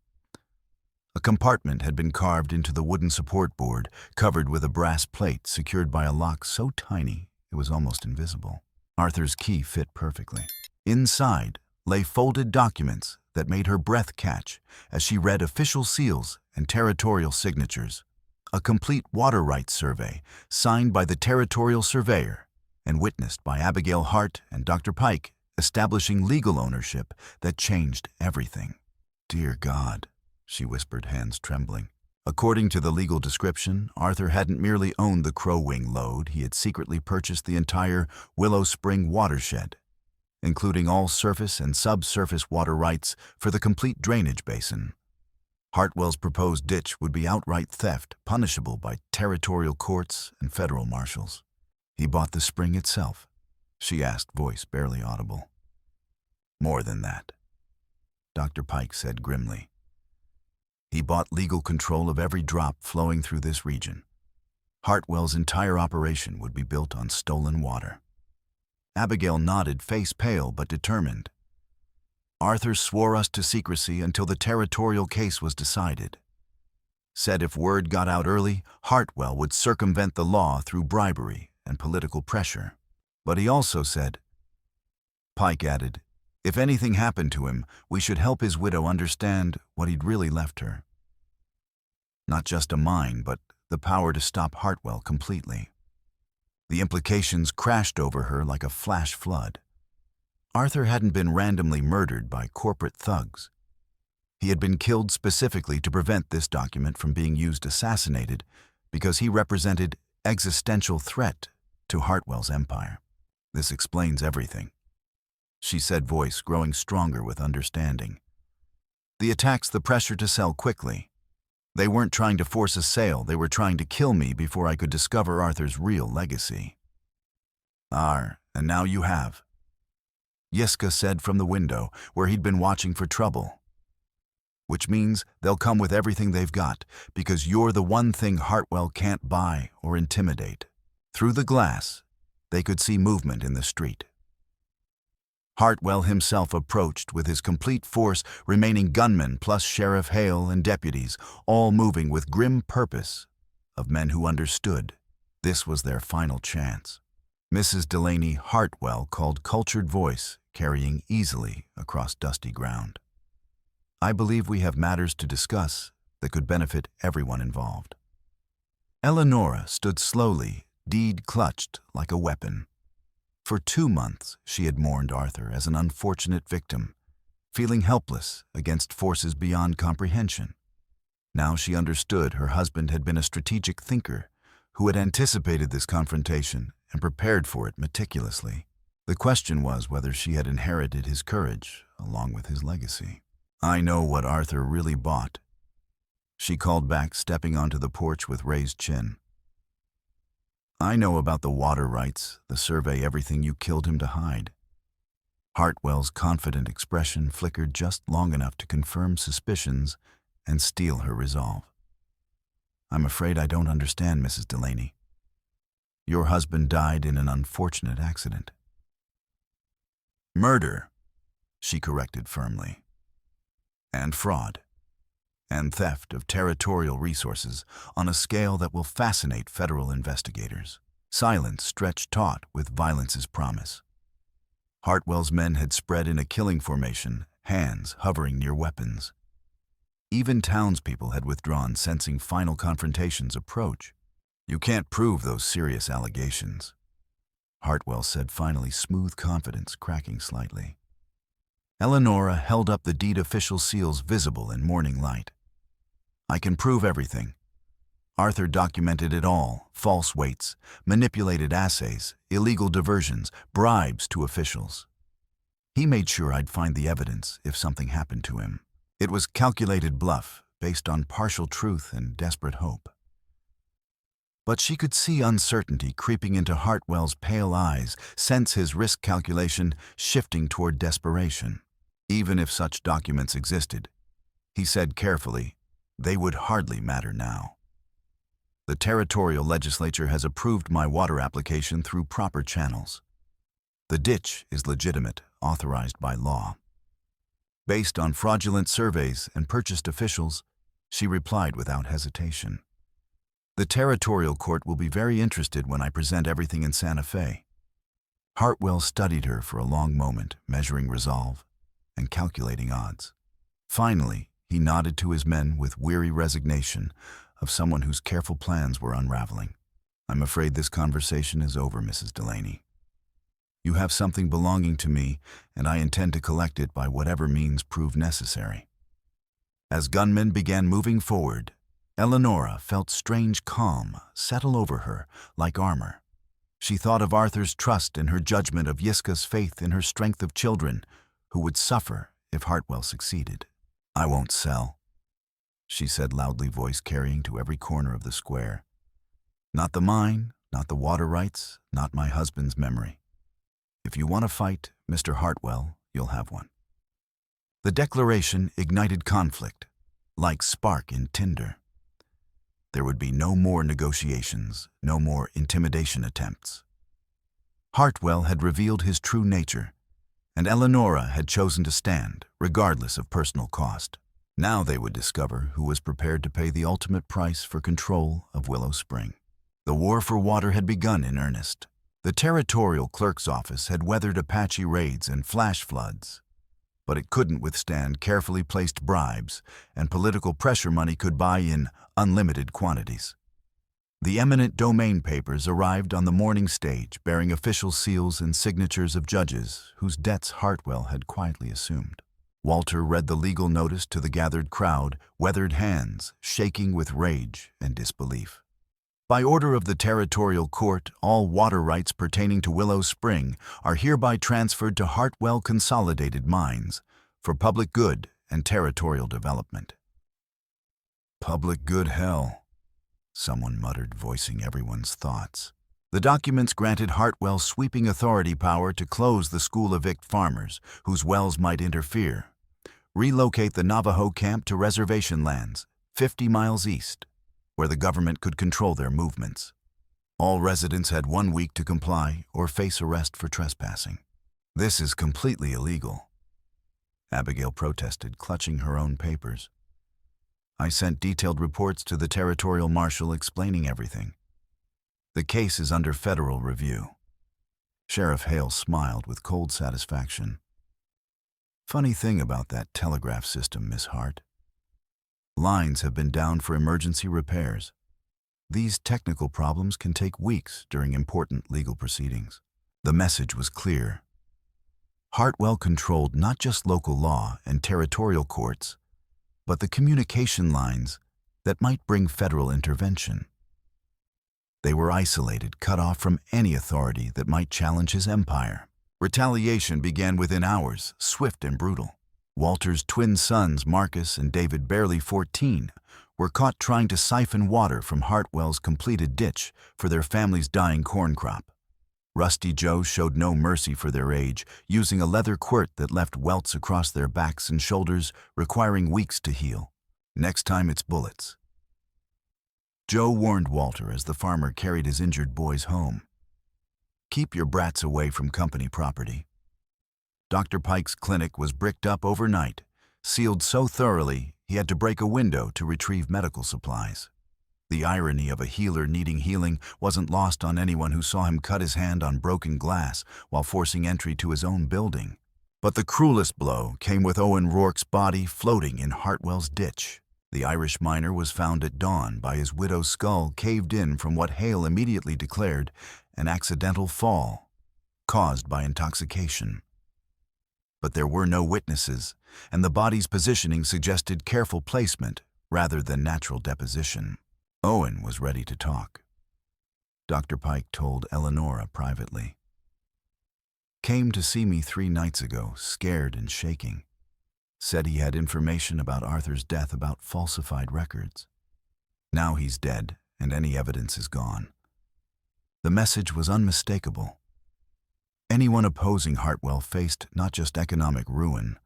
A compartment had been carved into the wooden support board, covered with a brass plate secured by a lock so tiny it was almost invisible. Arthur's key fit perfectly. Inside lay folded documents that made her breath catch as she read official seals and territorial signatures. A complete water rights survey signed by the territorial surveyor and witnessed by Abigail Hart and Dr. Pike, establishing legal ownership that changed everything. Dear God, she whispered, hands trembling. According to the legal description, Arthur hadn't merely owned the Crow Wing lode, he had secretly purchased the entire Willow Spring watershed, including all surface and subsurface water rights for the complete drainage basin. Hartwell's proposed ditch would be outright theft, punishable by territorial courts and federal marshals. He bought the spring itself, she asked, voice barely audible. More than that, Dr. Pike said grimly. He bought legal control of every drop flowing through this region. Hartwell's entire operation would be built on stolen water. Abigail nodded, face pale but determined. Arthur swore us to secrecy until the territorial case was decided. Said if word got out early, Hartwell would circumvent the law through bribery and political pressure. But he also said, Pike added, if anything happened to him, we should help his widow understand what he'd really left her. Not just a mine, but the power to stop Hartwell completely. The implications crashed over her like a flash flood. Arthur hadn't been randomly murdered by corporate thugs. He had been killed specifically to prevent this document from being used assassinated because he represented existential threat to Hartwell's empire. This explains everything, she said, voice growing stronger with understanding. The attacks, the pressure to sell quickly. They weren't trying to force a sale, they were trying to kill me before I could discover Arthur's real legacy. And now you have, Yiska said from the window where he'd been watching for trouble. Which means they'll come with everything they've got, because you're the one thing Hartwell can't buy or intimidate. Through the glass, they could see movement in the street. Hartwell himself approached with his complete force, remaining gunmen plus Sheriff Hale and deputies, all moving with grim purpose of men who understood this was their final chance. Mrs. Delaney Hartwell called cultured voice, carrying easily across dusty ground. I believe we have matters to discuss that could benefit everyone involved. Eleonora stood slowly, deed clutched like a weapon. For 2 months, she had mourned Arthur as an unfortunate victim, feeling helpless against forces beyond comprehension. Now she understood her husband had been a strategic thinker who had anticipated this confrontation and prepared for it meticulously. The question was whether she had inherited his courage along with his legacy. I know what Arthur really bought, she called back, stepping onto the porch with raised chin. I know about the water rights, the survey, everything you killed him to hide. Hartwell's confident expression flickered just long enough to confirm suspicions and steel her resolve. I'm afraid I don't understand, Mrs. Delaney. Your husband died in an unfortunate accident. Murder, she corrected firmly. And fraud. And theft of territorial resources on a scale that will fascinate federal investigators. Silence stretched taut with violence's promise. Hartwell's men had spread in a killing formation, hands hovering near weapons. Even townspeople had withdrawn, sensing final confrontations approach. You can't prove those serious allegations, Hartwell said finally, smooth confidence cracking slightly. Eleonora held up the deed official seals visible in morning light. I can prove everything. Arthur documented it all: false weights, manipulated assays, illegal diversions, bribes to officials. He made sure I'd find the evidence if something happened to him. It was calculated bluff, based on partial truth and desperate hope. But she could see uncertainty creeping into Hartwell's pale eyes, sense his risk calculation shifting toward desperation. Even if such documents existed, he said carefully, they would hardly matter now. The territorial legislature has approved my water application through proper channels. The ditch is legitimate, authorized by law. Based on fraudulent surveys and purchased officials, she replied without hesitation. The territorial court will be very interested when I present everything in Santa Fe. Hartwell studied her for a long moment, measuring resolve and calculating odds. Finally, he nodded to his men with weary resignation of someone whose careful plans were unraveling. I'm afraid this conversation is over, Mrs. Delaney. You have something belonging to me, and I intend to collect it by whatever means prove necessary. As gunmen began moving forward, Eleonora felt strange calm settle over her like armor. She thought of Arthur's trust in her judgment, of Yiska's faith in her strength of children, who would suffer if Hartwell succeeded. I won't sell, she said loudly, voice carrying to every corner of the square. Not the mine, not the water rights, not my husband's memory. If you want to fight, Mr. Hartwell, you'll have one. The declaration ignited conflict, like spark in tinder. There would be no more negotiations, no more intimidation attempts. Hartwell had revealed his true nature, and Eleonora had chosen to stand, regardless of personal cost. Now they would discover who was prepared to pay the ultimate price for control of Willow Spring. The war for water had begun in earnest. The territorial clerk's office had weathered Apache raids and flash floods, but it couldn't withstand carefully placed bribes, and political pressure money could buy in unlimited quantities. The eminent domain papers arrived on the morning stage, bearing official seals and signatures of judges whose debts Hartwell had quietly assumed. Walter read the legal notice to the gathered crowd, weathered hands shaking with rage and disbelief. By order of the territorial court, all water rights pertaining to Willow Spring are hereby transferred to Hartwell Consolidated Mines for public good and territorial development. Public good, hell, someone muttered, voicing everyone's thoughts. The documents granted Hartwell sweeping authority power to close the school, evict farmers whose wells might interfere, relocate the Navajo camp to reservation lands 50 miles east, where the government could control their movements. All residents had 1 week to comply or face arrest for trespassing. This is completely illegal, Abigail protested, clutching her own papers. I sent detailed reports to the territorial marshal explaining everything. The case is under federal review. Sheriff Hale smiled with cold satisfaction. Funny thing about that telegraph system, Miss Hart. Lines have been down for emergency repairs. These technical problems can take weeks during important legal proceedings. The message was clear. Hartwell controlled not just local law and territorial courts, but the communication lines that might bring federal intervention. They were isolated, cut off from any authority that might challenge his empire. Retaliation began within hours, swift and brutal. Walter's twin sons, Marcus and David, barely 14, were caught trying to siphon water from Hartwell's completed ditch for their family's dying corn crop. Rusty Joe showed no mercy for their age, using a leather quirt that left welts across their backs and shoulders, requiring weeks to heal. Next time it's bullets. Joe warned Walter as the farmer carried his injured boys home. Keep your brats away from company property. Dr. Pike's clinic was bricked up overnight, sealed so thoroughly he had to break a window to retrieve medical supplies. The irony of a healer needing healing wasn't lost on anyone who saw him cut his hand on broken glass while forcing entry to his own building. But the cruelest blow came with Owen Rourke's body floating in Hartwell's ditch. The Irish miner was found at dawn by his widow's skull caved in from what Hale immediately declared an accidental fall caused by intoxication. But there were no witnesses, and the body's positioning suggested careful placement rather than natural deposition. Owen was ready to talk. Dr. Pike told Eleonora privately. Came to see me 3 nights ago, scared and shaking. Said he had information about Arthur's death about falsified records. Now he's dead, and any evidence is gone. The message was unmistakable. Anyone opposing Hartwell faced not just economic ruin,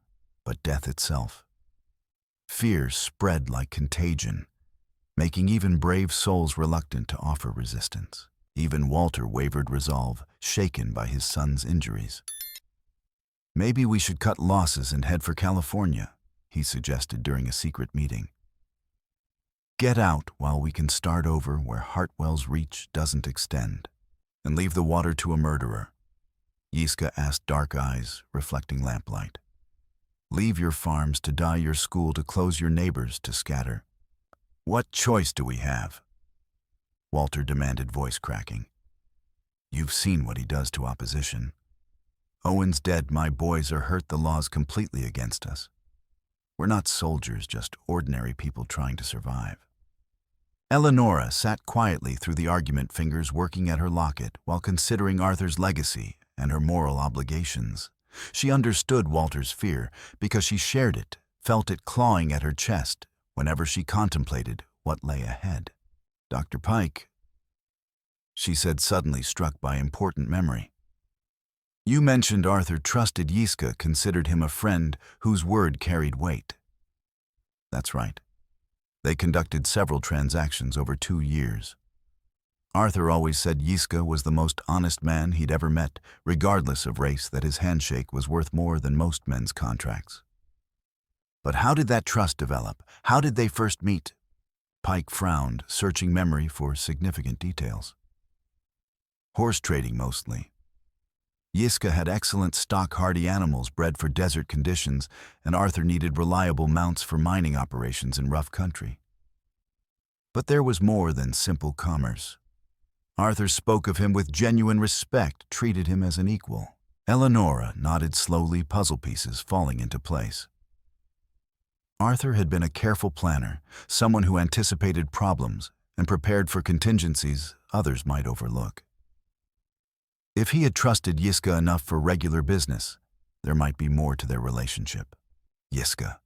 but death itself. Fear spread like contagion, making even brave souls reluctant to offer resistance. Even Walter wavered resolve, shaken by his son's injuries. Maybe we should cut losses and head for California, he suggested during a secret meeting. Get out while we can start over where Hartwell's reach doesn't extend, and leave the water to a murderer. Yiska asked, dark eyes reflecting lamplight. Leave your farms to die, your school to close, your neighbors to scatter. What choice do we have? Walter demanded, voice cracking. You've seen what he does to opposition. Owen's dead, my boys are hurt, the law's completely against us. We're not soldiers, just ordinary people trying to survive. Eleonora sat quietly through the argument, fingers working at her locket while considering Arthur's legacy and her moral obligations. She understood Walter's fear because she shared it, felt it clawing at her chest whenever she contemplated what lay ahead. Dr. Pike, she said, suddenly struck by important memory. You mentioned Arthur trusted Yiska, considered him a friend whose word carried weight. That's right. They conducted several transactions over 2 years. Arthur always said Yiska was the most honest man he'd ever met, regardless of race, that his handshake was worth more than most men's contracts. But how did that trust develop? How did they first meet? Pike frowned, searching memory for significant details. Horse trading mostly. Yiska had excellent stock, hardy animals bred for desert conditions, and Arthur needed reliable mounts for mining operations in rough country. But there was more than simple commerce. Arthur spoke of him with genuine respect, treated him as an equal. Eleonora nodded slowly, puzzle pieces falling into place. Arthur had been a careful planner, someone who anticipated problems and prepared for contingencies others might overlook. If he had trusted Yiska enough for regular business, there might be more to their relationship. Yiska,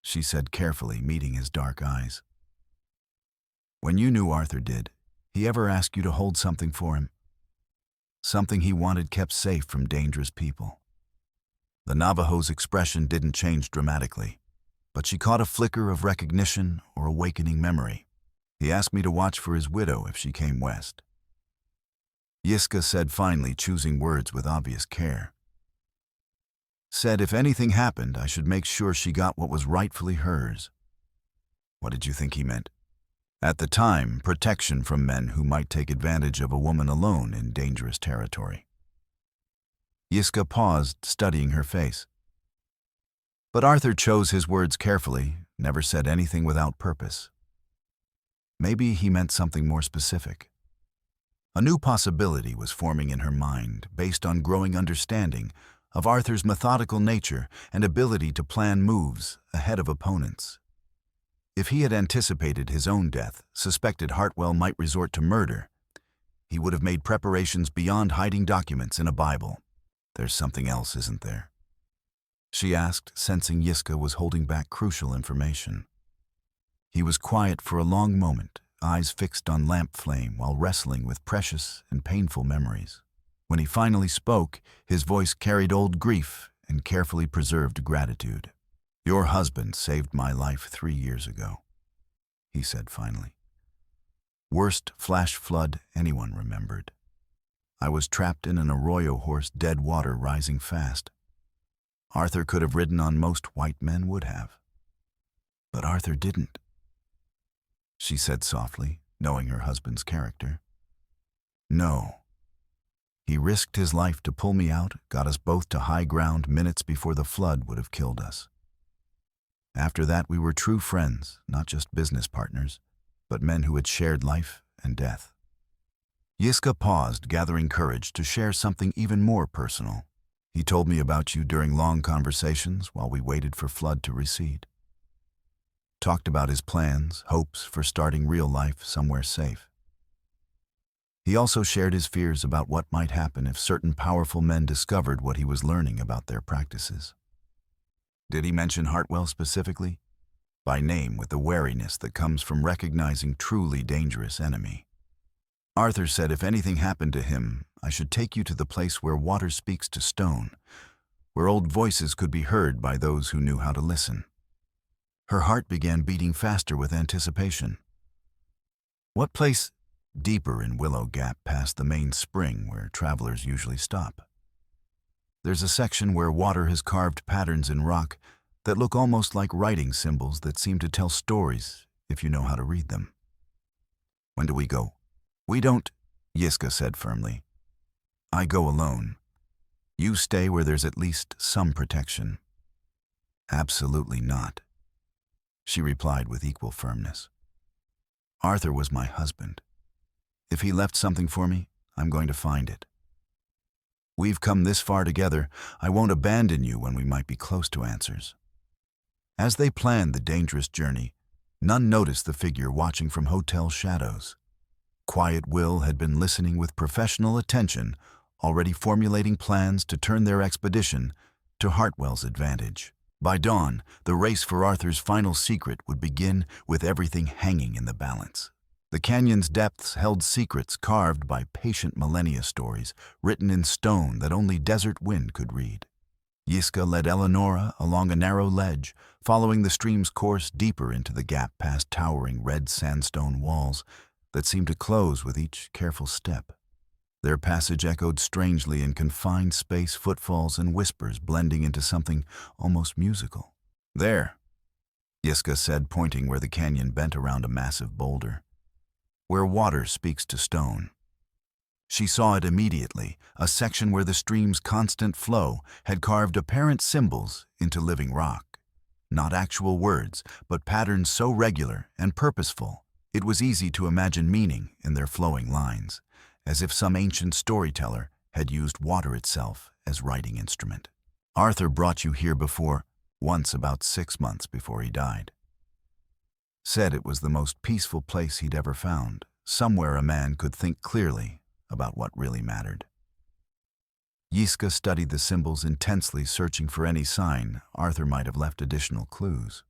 she said carefully, meeting his dark eyes. When you knew Arthur did, he ever ask you to hold something for him? Something he wanted kept safe from dangerous people. The Navajo's expression didn't change dramatically, but she caught a flicker of recognition or awakening memory. He asked me to watch for his widow if she came west. Yiska said finally, choosing words with obvious care. Said if anything happened, I should make sure she got what was rightfully hers. What did you think he meant? At the time, protection from men who might take advantage of a woman alone in dangerous territory. Yiska paused, studying her face. But Arthur chose his words carefully, never said anything without purpose. Maybe he meant something more specific. A new possibility was forming in her mind, based on growing understanding of Arthur's methodical nature and ability to plan moves ahead of opponents. If he had anticipated his own death, suspected Hartwell might resort to murder, he would have made preparations beyond hiding documents in a Bible. There's something else, isn't there? She asked, sensing Yiska was holding back crucial information. He was quiet for a long moment, eyes fixed on lamp flame while wrestling with precious and painful memories. When he finally spoke, his voice carried old grief and carefully preserved gratitude. Your husband saved my life 3 years ago, he said finally. Worst flash flood anyone remembered. I was trapped in an arroyo horse, dead water rising fast. Arthur could have ridden on, most white men would have. But Arthur didn't, she said softly, knowing her husband's character. No. He risked his life to pull me out, got us both to high ground minutes before the flood would have killed us. After that, we were true friends, not just business partners, but men who had shared life and death. Yiska paused, gathering courage to share something even more personal. He told me about you during long conversations while we waited for flood to recede. Talked about his plans, hopes for starting real life somewhere safe. He also shared his fears about what might happen if certain powerful men discovered what he was learning about their practices. Did he mention Hartwell specifically? By name, with the wariness that comes from recognizing truly dangerous enemy. Arthur said if anything happened to him, I should take you to the place where water speaks to stone, where old voices could be heard by those who knew how to listen. Her heart began beating faster with anticipation. What place? Deeper in Willow Gap past the main spring where travelers usually stop. There's a section where water has carved patterns in rock that look almost like writing symbols that seem to tell stories if you know how to read them. When do we go? We don't, Yiska said firmly. I go alone. You stay where there's at least some protection. Absolutely not, she replied with equal firmness. Arthur was my husband. If he left something for me, I'm going to find it. We've come this far together, I won't abandon you when we might be close to answers. As they planned the dangerous journey, none noticed the figure watching from hotel shadows. Quiet Will had been listening with professional attention, already formulating plans to turn their expedition to Hartwell's advantage. By dawn, the race for Arthur's final secret would begin with everything hanging in the balance. The canyon's depths held secrets carved by patient millennia stories, written in stone that only desert wind could read. Yiska led Eleonora along a narrow ledge, following the stream's course deeper into the gap past towering red sandstone walls that seemed to close with each careful step. Their passage echoed strangely in confined space, footfalls and whispers blending into something almost musical. There, Yiska said, pointing where the canyon bent around a massive boulder. Where water speaks to stone. She saw it immediately, a section where the stream's constant flow had carved apparent symbols into living rock. Not actual words, but patterns so regular and purposeful, it was easy to imagine meaning in their flowing lines, as if some ancient storyteller had used water itself as writing instrument. Arthur brought you here before, once about 6 months before he died. Said it was the most peaceful place he'd ever found, somewhere a man could think clearly about what really mattered. Yiska studied the symbols intensely, searching for any sign Arthur might have left additional clues.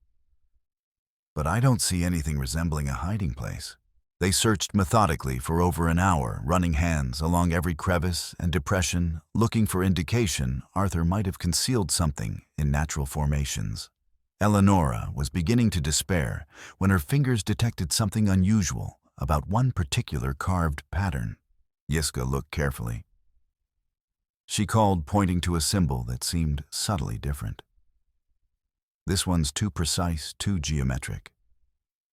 But I don't see anything resembling a hiding place. They searched methodically for over an hour, running hands along every crevice and depression, looking for indication Arthur might have concealed something in natural formations. Eleonora was beginning to despair when her fingers detected something unusual about one particular carved pattern. Yiska looked carefully. She called, pointing to a symbol that seemed subtly different. This one's too precise, too geometric.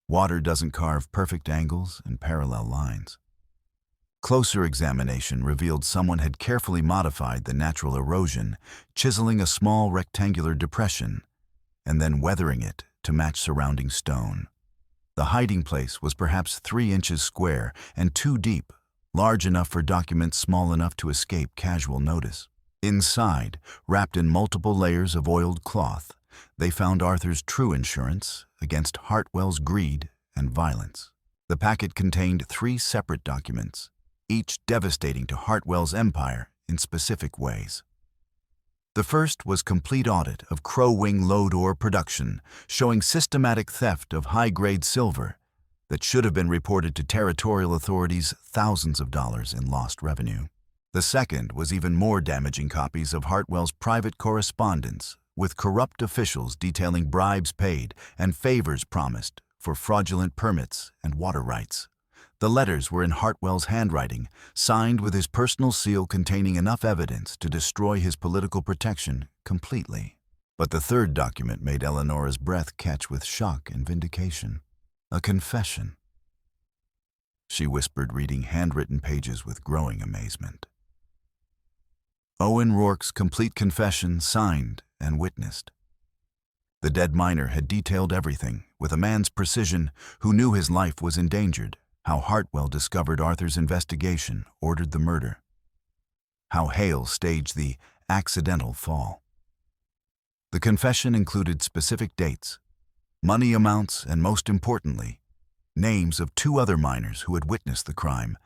Water doesn't carve perfect angles and parallel lines. Closer examination revealed someone had carefully modified the natural erosion, chiseling a small rectangular depression and then weathering it to match surrounding stone. The hiding place was perhaps 3 inches square and 2 deep, large enough for documents small enough to escape casual notice. Inside, wrapped in multiple layers of oiled cloth, they found Arthur's true insurance against Hartwell's greed and violence. The packet contained 3 separate documents, each devastating to Hartwell's empire in specific ways. The first was complete audit of Crow Wing lode ore production, showing systematic theft of high-grade silver that should have been reported to territorial authorities thousands of dollars in lost revenue. The second was even more damaging copies of Hartwell's private correspondence with corrupt officials detailing bribes paid and favors promised for fraudulent permits and water rights. The letters were in Hartwell's handwriting, signed with his personal seal containing enough evidence to destroy his political protection completely. But the third document made Eleonora's breath catch with shock and vindication. A confession. She whispered, reading handwritten pages with growing amazement. Owen Rourke's complete confession, signed and witnessed. The dead miner had detailed everything, with a man's precision who knew his life was endangered. How Hartwell discovered Arthur's investigation, ordered the murder. How Hale staged the accidental fall. The confession included specific dates, money amounts, and most importantly, names of 2 other miners who had witnessed the crime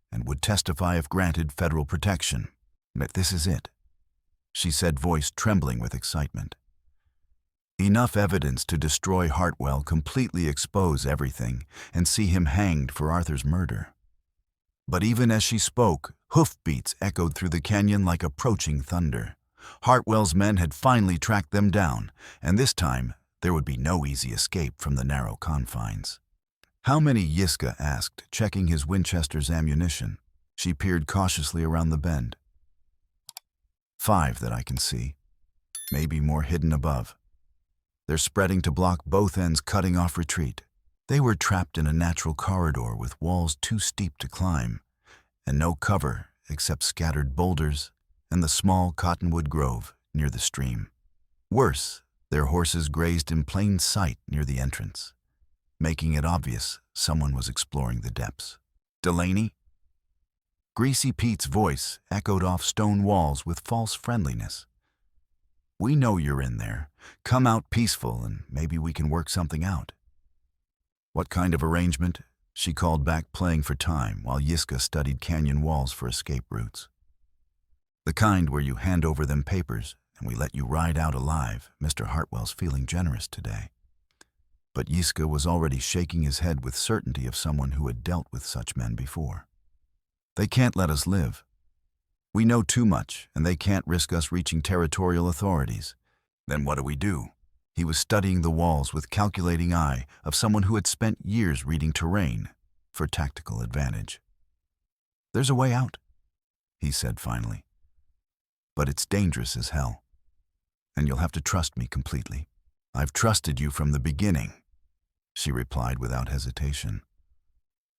and would testify if granted federal protection. "But this is it," she said, voice trembling with excitement. Enough evidence to destroy Hartwell, completely expose everything, and see him hanged for Arthur's murder. But even as she spoke, hoofbeats echoed through the canyon like approaching thunder. Hartwell's men had finally tracked them down, and this time there would be no easy escape from the narrow confines. "How many?" Yiska asked, checking his Winchester's ammunition. She peered cautiously around the bend. "5 that I can see. Maybe more hidden above. They're spreading to block both ends, cutting off retreat." They were trapped in a natural corridor with walls too steep to climb, and no cover except scattered boulders and the small cottonwood grove near the stream. Worse, their horses grazed in plain sight near the entrance, making it obvious someone was exploring the depths. "Delaney?" Greasy Pete's voice echoed off stone walls with false friendliness. "We know you're in there. Come out peaceful and maybe we can work something out." "What kind of arrangement?" she called back, playing for time while Yiska studied canyon walls for escape routes. "The kind where you hand over them papers and we let you ride out alive. Mr. Hartwell's feeling generous today." But Yiska was already shaking his head with certainty of someone who had dealt with such men before. "They can't let us live. We know too much, and they can't risk us reaching territorial authorities." "Then what do we do?" He was studying the walls with calculating eye of someone who had spent years reading terrain for tactical advantage. "There's a way out," he said finally. "But it's dangerous as hell, and you'll have to trust me completely." "I've trusted you from the beginning," she replied without hesitation.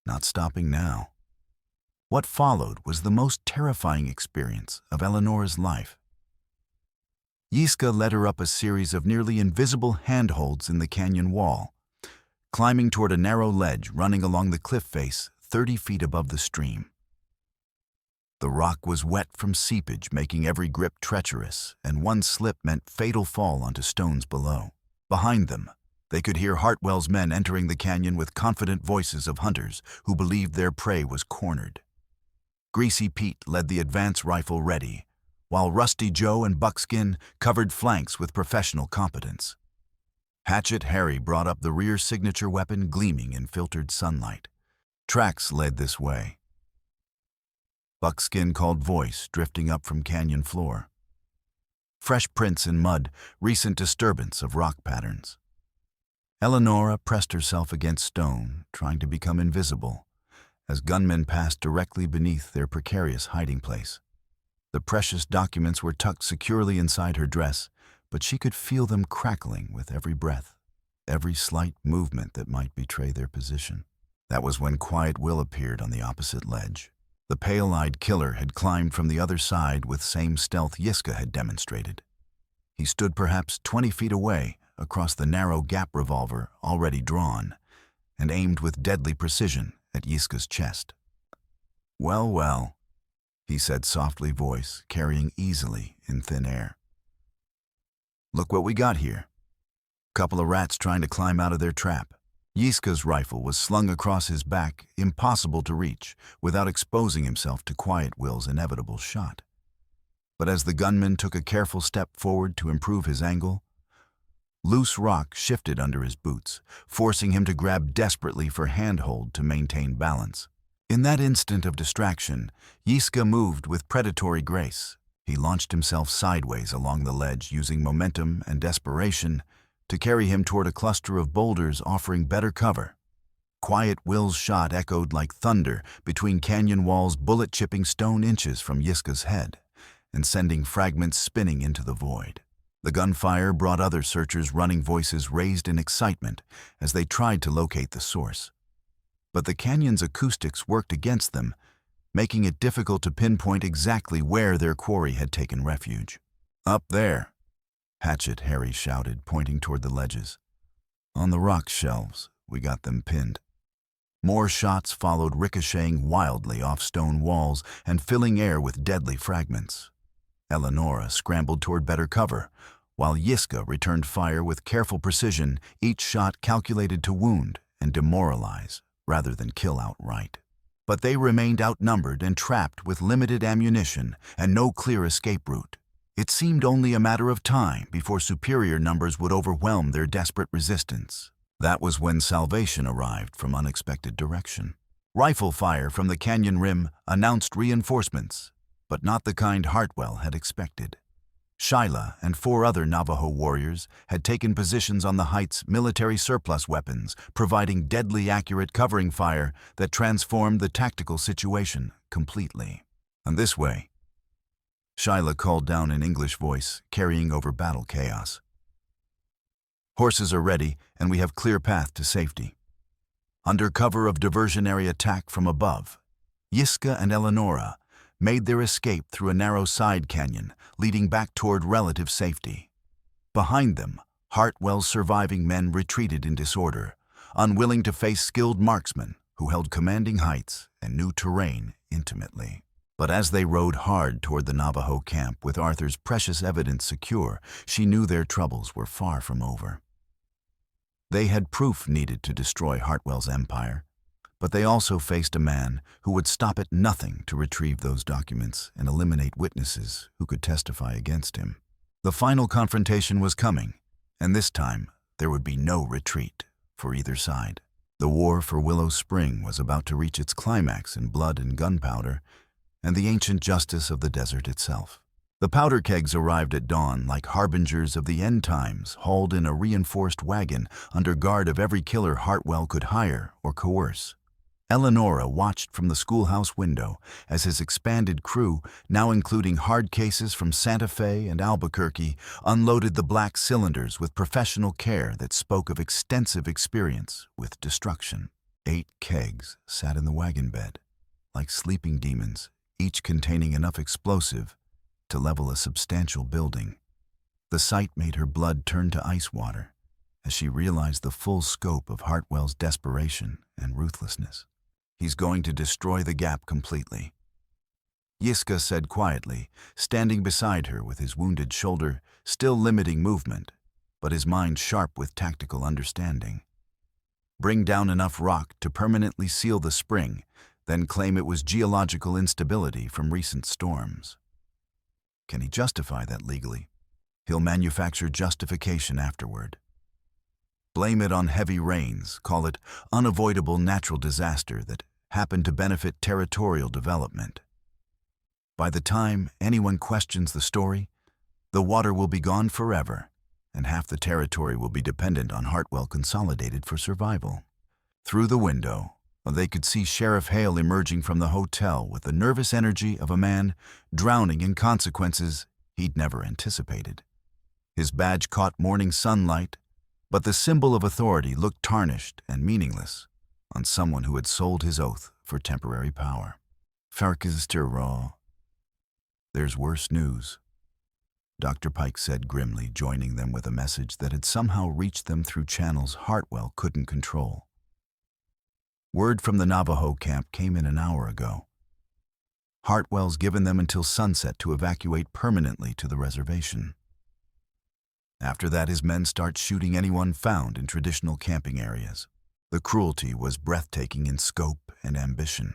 "Not stopping now." What followed was the most terrifying experience of Eleanor's life. Yiska led her up a series of nearly invisible handholds in the canyon wall, climbing toward a narrow ledge running along the cliff face 30 feet above the stream. The rock was wet from seepage, making every grip treacherous, and one slip meant fatal fall onto stones below. Behind them, they could hear Hartwell's men entering the canyon with confident voices of hunters who believed their prey was cornered. Greasy Pete led the advance rifle ready, while Rusty Joe and Buckskin covered flanks with professional competence. Hatchet Harry brought up the rear signature weapon, gleaming in filtered sunlight. Tracks led this way. Buckskin called voice, drifting up from canyon floor. Fresh prints in mud, recent disturbance of rock patterns. Eleonora pressed herself against stone, trying to become invisible, as gunmen passed directly beneath their precarious hiding place. The precious documents were tucked securely inside her dress, but she could feel them crackling with every breath, every slight movement that might betray their position. That was when Quiet Will appeared on the opposite ledge. The pale-eyed killer had climbed from the other side with same stealth Yiska had demonstrated. He stood perhaps 20 feet away, across the narrow gap revolver already drawn, and aimed with deadly precision at Yiska's chest. "Well, well," he said softly, voice carrying easily in thin air. "Look what we got here. Couple of rats trying to climb out of their trap." Yiska's rifle was slung across his back, impossible to reach, without exposing himself to Quiet Will's inevitable shot. But as the gunman took a careful step forward to improve his angle, loose rock shifted under his boots, forcing him to grab desperately for handhold to maintain balance. In that instant of distraction, Yiska moved with predatory grace. He launched himself sideways along the ledge, using momentum and desperation to carry him toward a cluster of boulders offering better cover. Quiet Will's shot echoed like thunder between canyon walls, bullet-chipping stone inches from Yiska's head and sending fragments spinning into the void. The gunfire brought other searchers, running voices raised in excitement as they tried to locate the source. But the canyon's acoustics worked against them, making it difficult to pinpoint exactly where their quarry had taken refuge. "Up there," Hatchet, Harry shouted, pointing toward the ledges. On the rock shelves, we got them pinned. More shots followed, ricocheting wildly off stone walls and filling air with deadly fragments. Eleonora scrambled toward better cover, while Yiska returned fire with careful precision, each shot calculated to wound and demoralize rather than kill outright. But they remained outnumbered and trapped with limited ammunition and no clear escape route. It seemed only a matter of time before superior numbers would overwhelm their desperate resistance. That was when salvation arrived from unexpected direction. Rifle fire from the canyon rim announced reinforcements, but not the kind Hartwell had expected. Shyla and 4 other Navajo warriors had taken positions on the heights' military surplus weapons, providing deadly accurate covering fire that transformed the tactical situation completely. And this way, Shyla called down an English voice, carrying over battle chaos. Horses are ready, and we have clear path to safety. Under cover of diversionary attack from above, Yiska and Eleonora made their escape through a narrow side canyon, leading back toward relative safety. Behind them, Hartwell's surviving men retreated in disorder, unwilling to face skilled marksmen who held commanding heights and knew terrain intimately. But as they rode hard toward the Navajo camp with Arthur's precious evidence secure, she knew their troubles were far from over. They had proof needed to destroy Hartwell's empire, but they also faced a man who would stop at nothing to retrieve those documents and eliminate witnesses who could testify against him. The final confrontation was coming, and this time there would be no retreat for either side. The war for Willow Spring was about to reach its climax in blood and gunpowder, and the ancient justice of the desert itself. The powder kegs arrived at dawn like harbingers of the end times, hauled in a reinforced wagon under guard of every killer Hartwell could hire or coerce. Eleonora watched from the schoolhouse window as his expanded crew, now including hard cases from Santa Fe and Albuquerque, unloaded the black cylinders with professional care that spoke of extensive experience with destruction. 8 kegs sat in the wagon bed, like sleeping demons, each containing enough explosive to level a substantial building. The sight made her blood turn to ice water as she realized the full scope of Hartwell's desperation and ruthlessness. He's going to destroy the gap completely, Yiska said quietly, standing beside her with his wounded shoulder still limiting movement, but his mind sharp with tactical understanding. Bring down enough rock to permanently seal the spring, then claim it was geological instability from recent storms. Can he justify that legally? He'll manufacture justification afterward. Blame it on heavy rains, call it unavoidable natural disaster that happened to benefit territorial development. By the time anyone questions the story, the water will be gone forever, and half the territory will be dependent on Hartwell Consolidated for survival. Through the window, they could see Sheriff Hale emerging from the hotel with the nervous energy of a man drowning in consequences he'd never anticipated. His badge caught morning sunlight, but the symbol of authority looked tarnished and meaningless on someone who had sold his oath for temporary power. Farkistirraw. There's worse news, Dr. Pike said grimly, joining them with a message that had somehow reached them through channels Hartwell couldn't control. Word from the Navajo camp came in an hour ago. Hartwell's given them until sunset to evacuate permanently to the reservation. After that, his men start shooting anyone found in traditional camping areas. The cruelty was breathtaking in scope and ambition.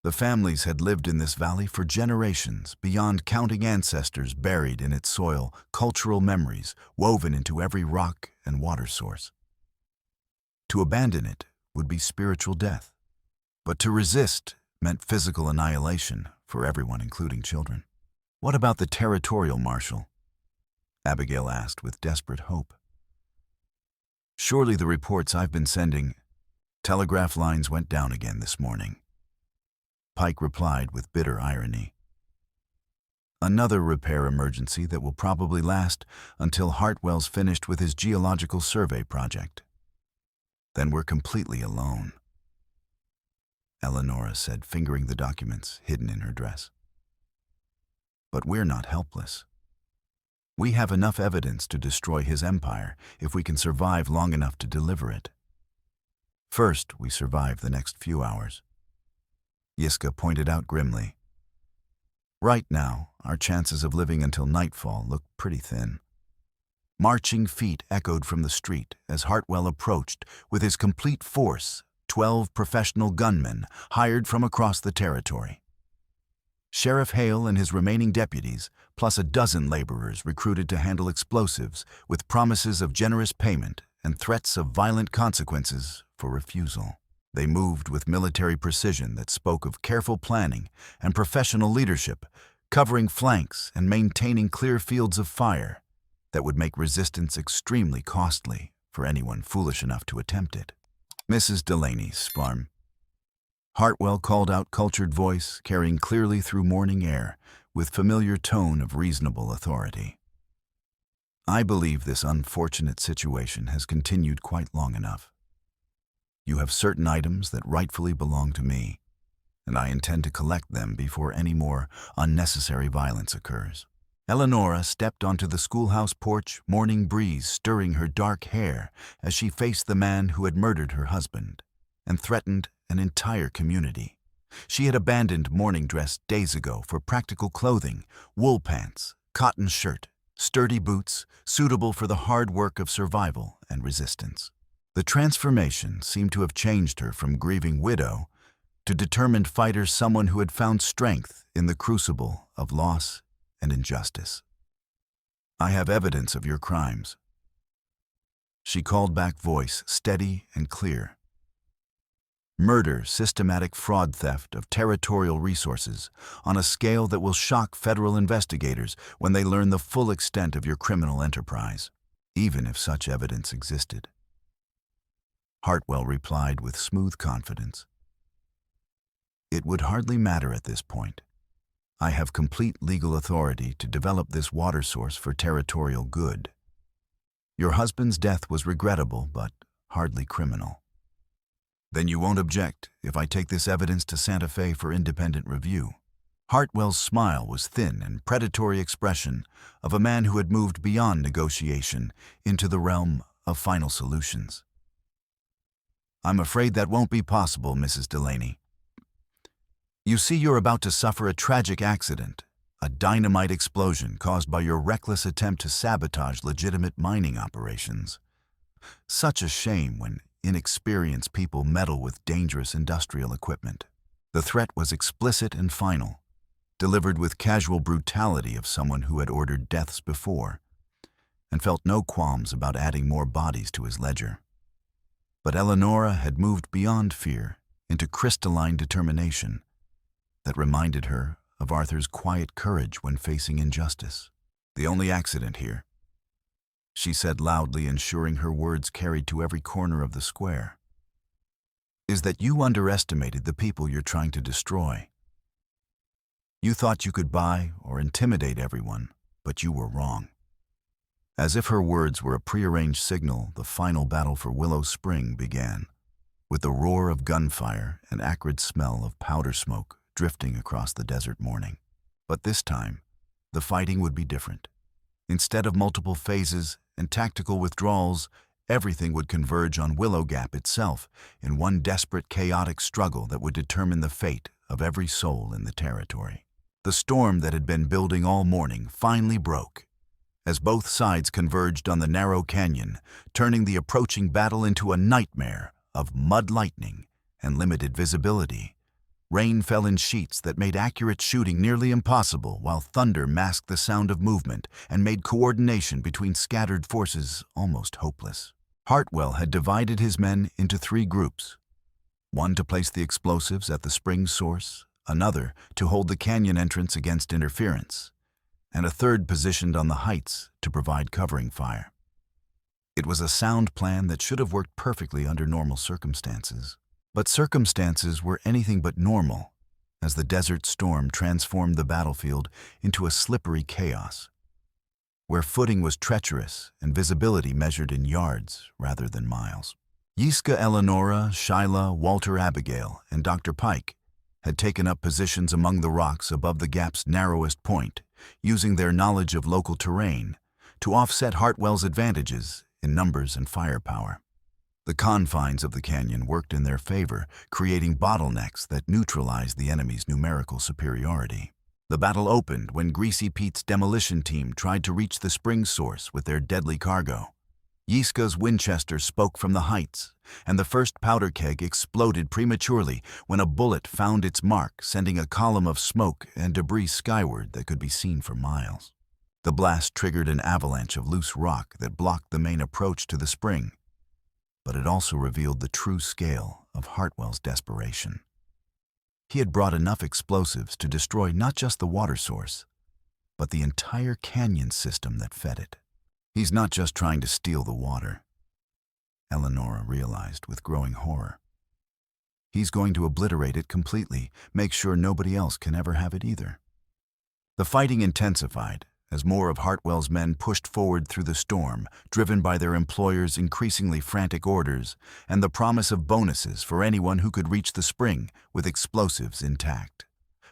The families had lived in this valley for generations, beyond counting ancestors buried in its soil, cultural memories woven into every rock and water source. To abandon it would be spiritual death, but to resist meant physical annihilation for everyone, including children. What about the territorial marshal? Abigail asked with desperate hope. Surely the reports I've been sending, telegraph lines went down again this morning. Pike replied with bitter irony. Another repair emergency that will probably last until Hartwell's finished with his geological survey project. Then we're completely alone, Eleonora said, fingering the documents hidden in her dress. But we're not helpless. We have enough evidence to destroy his empire if we can survive long enough to deliver it. First, we survive the next few hours. Yiska pointed out grimly. Right now, our chances of living until nightfall look pretty thin. Marching feet echoed from the street as Hartwell approached with his complete force, 12 professional gunmen hired from across the territory. Sheriff Hale and his remaining deputies, plus a dozen laborers recruited to handle explosives with promises of generous payment and threats of violent consequences for refusal. They moved with military precision that spoke of careful planning and professional leadership, covering flanks and maintaining clear fields of fire that would make resistance extremely costly for anyone foolish enough to attempt it. Mrs. Delaney's farm. Hartwell called out, cultured voice carrying clearly through morning air with familiar tone of reasonable authority. I believe this unfortunate situation has continued quite long enough. You have certain items that rightfully belong to me, and I intend to collect them before any more unnecessary violence occurs. Eleonora stepped onto the schoolhouse porch, morning breeze stirring her dark hair as she faced the man who had murdered her husband and threatened an entire community. She had abandoned morning dress days ago for practical clothing, wool pants, cotton shirt, sturdy boots, suitable for the hard work of survival and resistance. The transformation seemed to have changed her from grieving widow to determined fighter, someone who had found strength in the crucible of loss and injustice. I have evidence of your crimes. She called back, voice steady and clear. Murder, systematic fraud, theft of territorial resources on a scale that will shock federal investigators when they learn the full extent of your criminal enterprise, even if such evidence existed. Hartwell replied with smooth confidence. It would hardly matter at this point. I have complete legal authority to develop this water source for territorial good. Your husband's death was regrettable, but hardly criminal. Then you won't object if I take this evidence to Santa Fe for independent review. Hartwell's smile was thin and predatory expression of a man who had moved beyond negotiation into the realm of final solutions. I'm afraid that won't be possible, Mrs. Delaney. You see, you're about to suffer a tragic accident, a dynamite explosion caused by your reckless attempt to sabotage legitimate mining operations. Such a shame when inexperienced people meddle with dangerous industrial equipment. The threat was explicit and final, delivered with casual brutality of someone who had ordered deaths before and felt no qualms about adding more bodies to his ledger. But Eleonora had moved beyond fear into crystalline determination that reminded her of Arthur's quiet courage when facing injustice. The only accident here, she said loudly, ensuring her words carried to every corner of the square, is that you underestimated the people you're trying to destroy. You thought you could buy or intimidate everyone, but you were wrong. As if her words were a prearranged signal, the final battle for Willow Spring began, with the roar of gunfire and acrid smell of powder smoke drifting across the desert morning. But this time, the fighting would be different. Instead of multiple phases and tactical withdrawals, everything would converge on Willow Gap itself in one desperate, chaotic struggle that would determine the fate of every soul in the territory. The storm that had been building all morning finally broke, as both sides converged on the narrow canyon, turning the approaching battle into a nightmare of mud lightning and limited visibility. Rain fell in sheets that made accurate shooting nearly impossible, while thunder masked the sound of movement and made coordination between scattered forces almost hopeless. Hartwell had divided his men into 3 groups, one to place the explosives at the spring source, another to hold the canyon entrance against interference, and a third positioned on the heights to provide covering fire. It was a sound plan that should have worked perfectly under normal circumstances. But circumstances were anything but normal, as the desert storm transformed the battlefield into a slippery chaos, where footing was treacherous and visibility measured in yards rather than miles. Yiska, Eleonora, Shyla, Walter, Abigail, and Dr. Pike had taken up positions among the rocks above the gap's narrowest point, using their knowledge of local terrain to offset Hartwell's advantages in numbers and firepower. The confines of the canyon worked in their favor, creating bottlenecks that neutralized the enemy's numerical superiority. The battle opened when Greasy Pete's demolition team tried to reach the spring source with their deadly cargo. Yiska's Winchester spoke from the heights, and the first powder keg exploded prematurely when a bullet found its mark, sending a column of smoke and debris skyward that could be seen for miles. The blast triggered an avalanche of loose rock that blocked the main approach to the spring, but it also revealed the true scale of Hartwell's desperation. He had brought enough explosives to destroy not just the water source, but the entire canyon system that fed it. He's not just trying to steal the water, Eleonora realized with growing horror. He's going to obliterate it completely, make sure nobody else can ever have it either. The fighting intensified as more of Hartwell's men pushed forward through the storm, driven by their employers' increasingly frantic orders and the promise of bonuses for anyone who could reach the spring with explosives intact.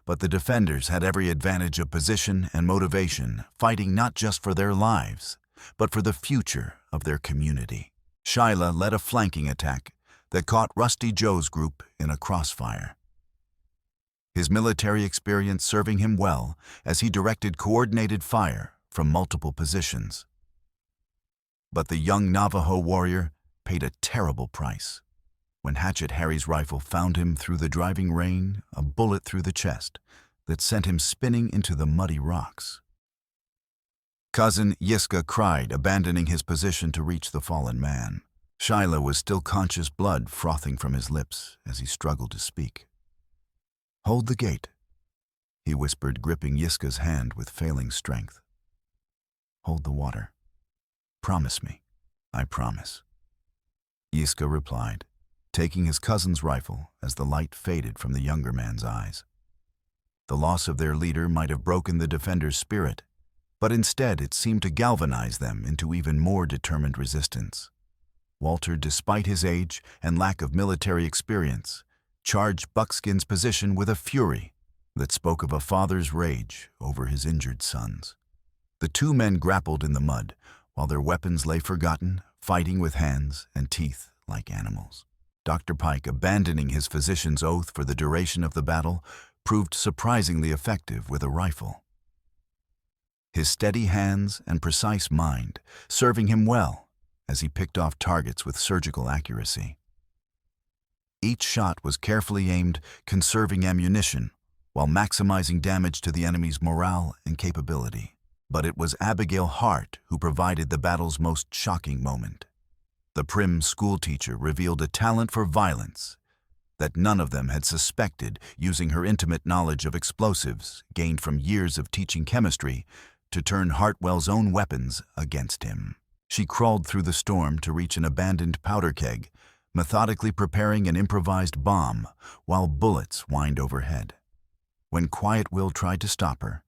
But the defenders had every advantage of position and motivation, fighting not just for their lives, but for the future of their community. Shyla led a flanking attack that caught Rusty Joe's group in a crossfire. His military experience serving him well as he directed coordinated fire from multiple positions. But the young Navajo warrior paid a terrible price. When Hatchet Harry's rifle found him through the driving rain, a bullet through the chest that sent him spinning into the muddy rocks. Cousin Yiska cried, abandoning his position to reach the fallen man. Shyla was still conscious, blood frothing from his lips as he struggled to speak. "Hold the gate," he whispered, gripping Yiska's hand with failing strength. "Hold the water. Promise me." "I promise," Yiska replied, taking his cousin's rifle as the light faded from the younger man's eyes. The loss of their leader might have broken the defenders' spirit, but instead it seemed to galvanize them into even more determined resistance. Walter, despite his age and lack of military experience, charged Buckskin's position with a fury that spoke of a father's rage over his injured sons. The two men grappled in the mud, while their weapons lay forgotten, fighting with hands and teeth like animals. Dr. Pike, abandoning his physician's oath for the duration of the battle, proved surprisingly effective with a rifle. His steady hands and precise mind serving him well as he picked off targets with surgical accuracy. Each shot was carefully aimed, conserving ammunition while maximizing damage to the enemy's morale and capability. But it was Abigail Hart who provided the battle's most shocking moment. The prim schoolteacher revealed a talent for violence that none of them had suspected, using her intimate knowledge of explosives, gained from years of teaching chemistry, to turn Hartwell's own weapons against him. She crawled through the storm to reach an abandoned powder keg, methodically preparing an improvised bomb while bullets whined overhead. When Quiet Will tried to stop her,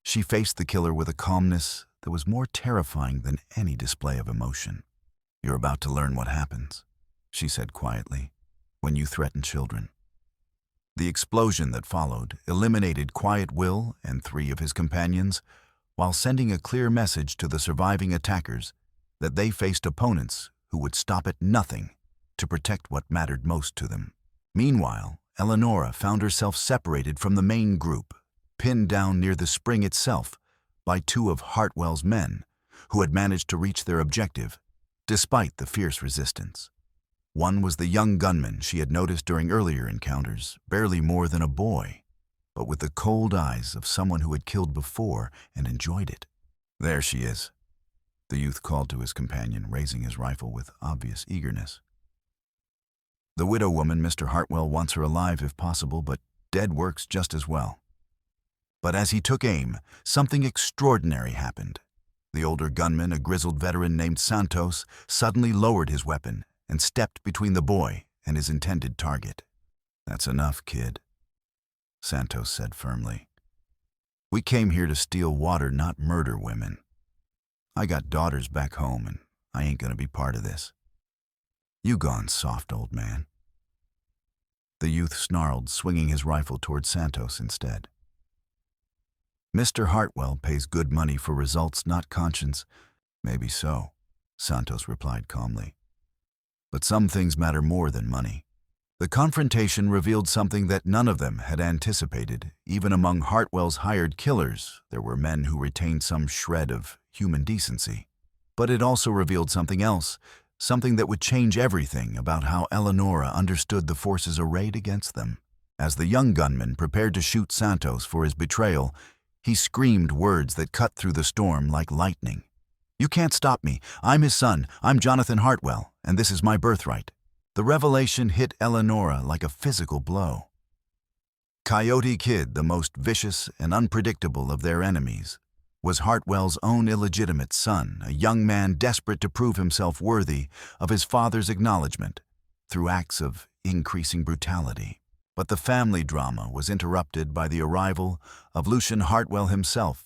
she faced the killer with a calmness that was more terrifying than any display of emotion. "You're about to learn what happens," she said quietly, "when you threaten children." The explosion that followed eliminated Quiet Will and 3 of his companions, while sending a clear message to the surviving attackers that they faced opponents who would stop at nothing to protect what mattered most to them. Meanwhile, Eleonora found herself separated from the main group, pinned down near the spring itself by 2 of Hartwell's men, who had managed to reach their objective, despite the fierce resistance. One was the young gunman she had noticed during earlier encounters, barely more than a boy, but with the cold eyes of someone who had killed before and enjoyed it. "There she is," the youth called to his companion, raising his rifle with obvious eagerness. "The widow woman, Mr. Hartwell, wants her alive if possible, but dead works just as well." But as he took aim, something extraordinary happened. The older gunman, a grizzled veteran named Santos, suddenly lowered his weapon and stepped between the boy and his intended target. "That's enough, kid," Santos said firmly. "We came here to steal water, not murder women. I got daughters back home, and I ain't gonna be part of this. You gone soft, old man." The youth snarled, swinging his rifle toward Santos instead. "Mr. Hartwell pays good money for results, not conscience. Maybe so, Santos replied calmly. But some things matter more than money. The confrontation revealed something that none of them had anticipated. Even among Hartwell's hired killers, there were men who retained some shred of human decency. But it also revealed something else, something that would change everything about how Eleonora understood the forces arrayed against them. As the young gunman prepared to shoot Santos for his betrayal, he screamed words that cut through the storm like lightning. "You can't stop me. I'm his son. I'm Jonathan Hartwell, and this is my birthright." The revelation hit Eleonora like a physical blow. Coyote Kid, the most vicious and unpredictable of their enemies, was Hartwell's own illegitimate son, a young man desperate to prove himself worthy of his father's acknowledgement through acts of increasing brutality. But the family drama was interrupted by the arrival of Lucian Hartwell himself,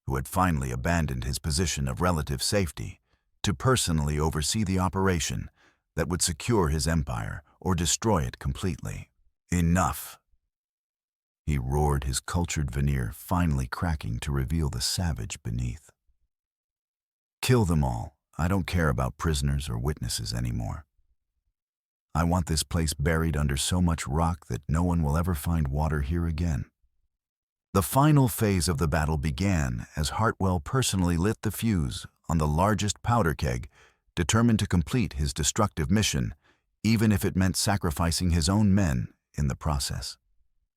who had finally abandoned his position of relative safety to personally oversee the operation that would secure his empire or destroy it completely. "Enough!" he roared, his cultured veneer finally cracking to reveal the savage beneath. "Kill them all. I don't care about prisoners or witnesses anymore. I want this place buried under so much rock that no one will ever find water here again." The final phase of the battle began as Hartwell personally lit the fuse on the largest powder keg, determined to complete his destructive mission, even if it meant sacrificing his own men in the process.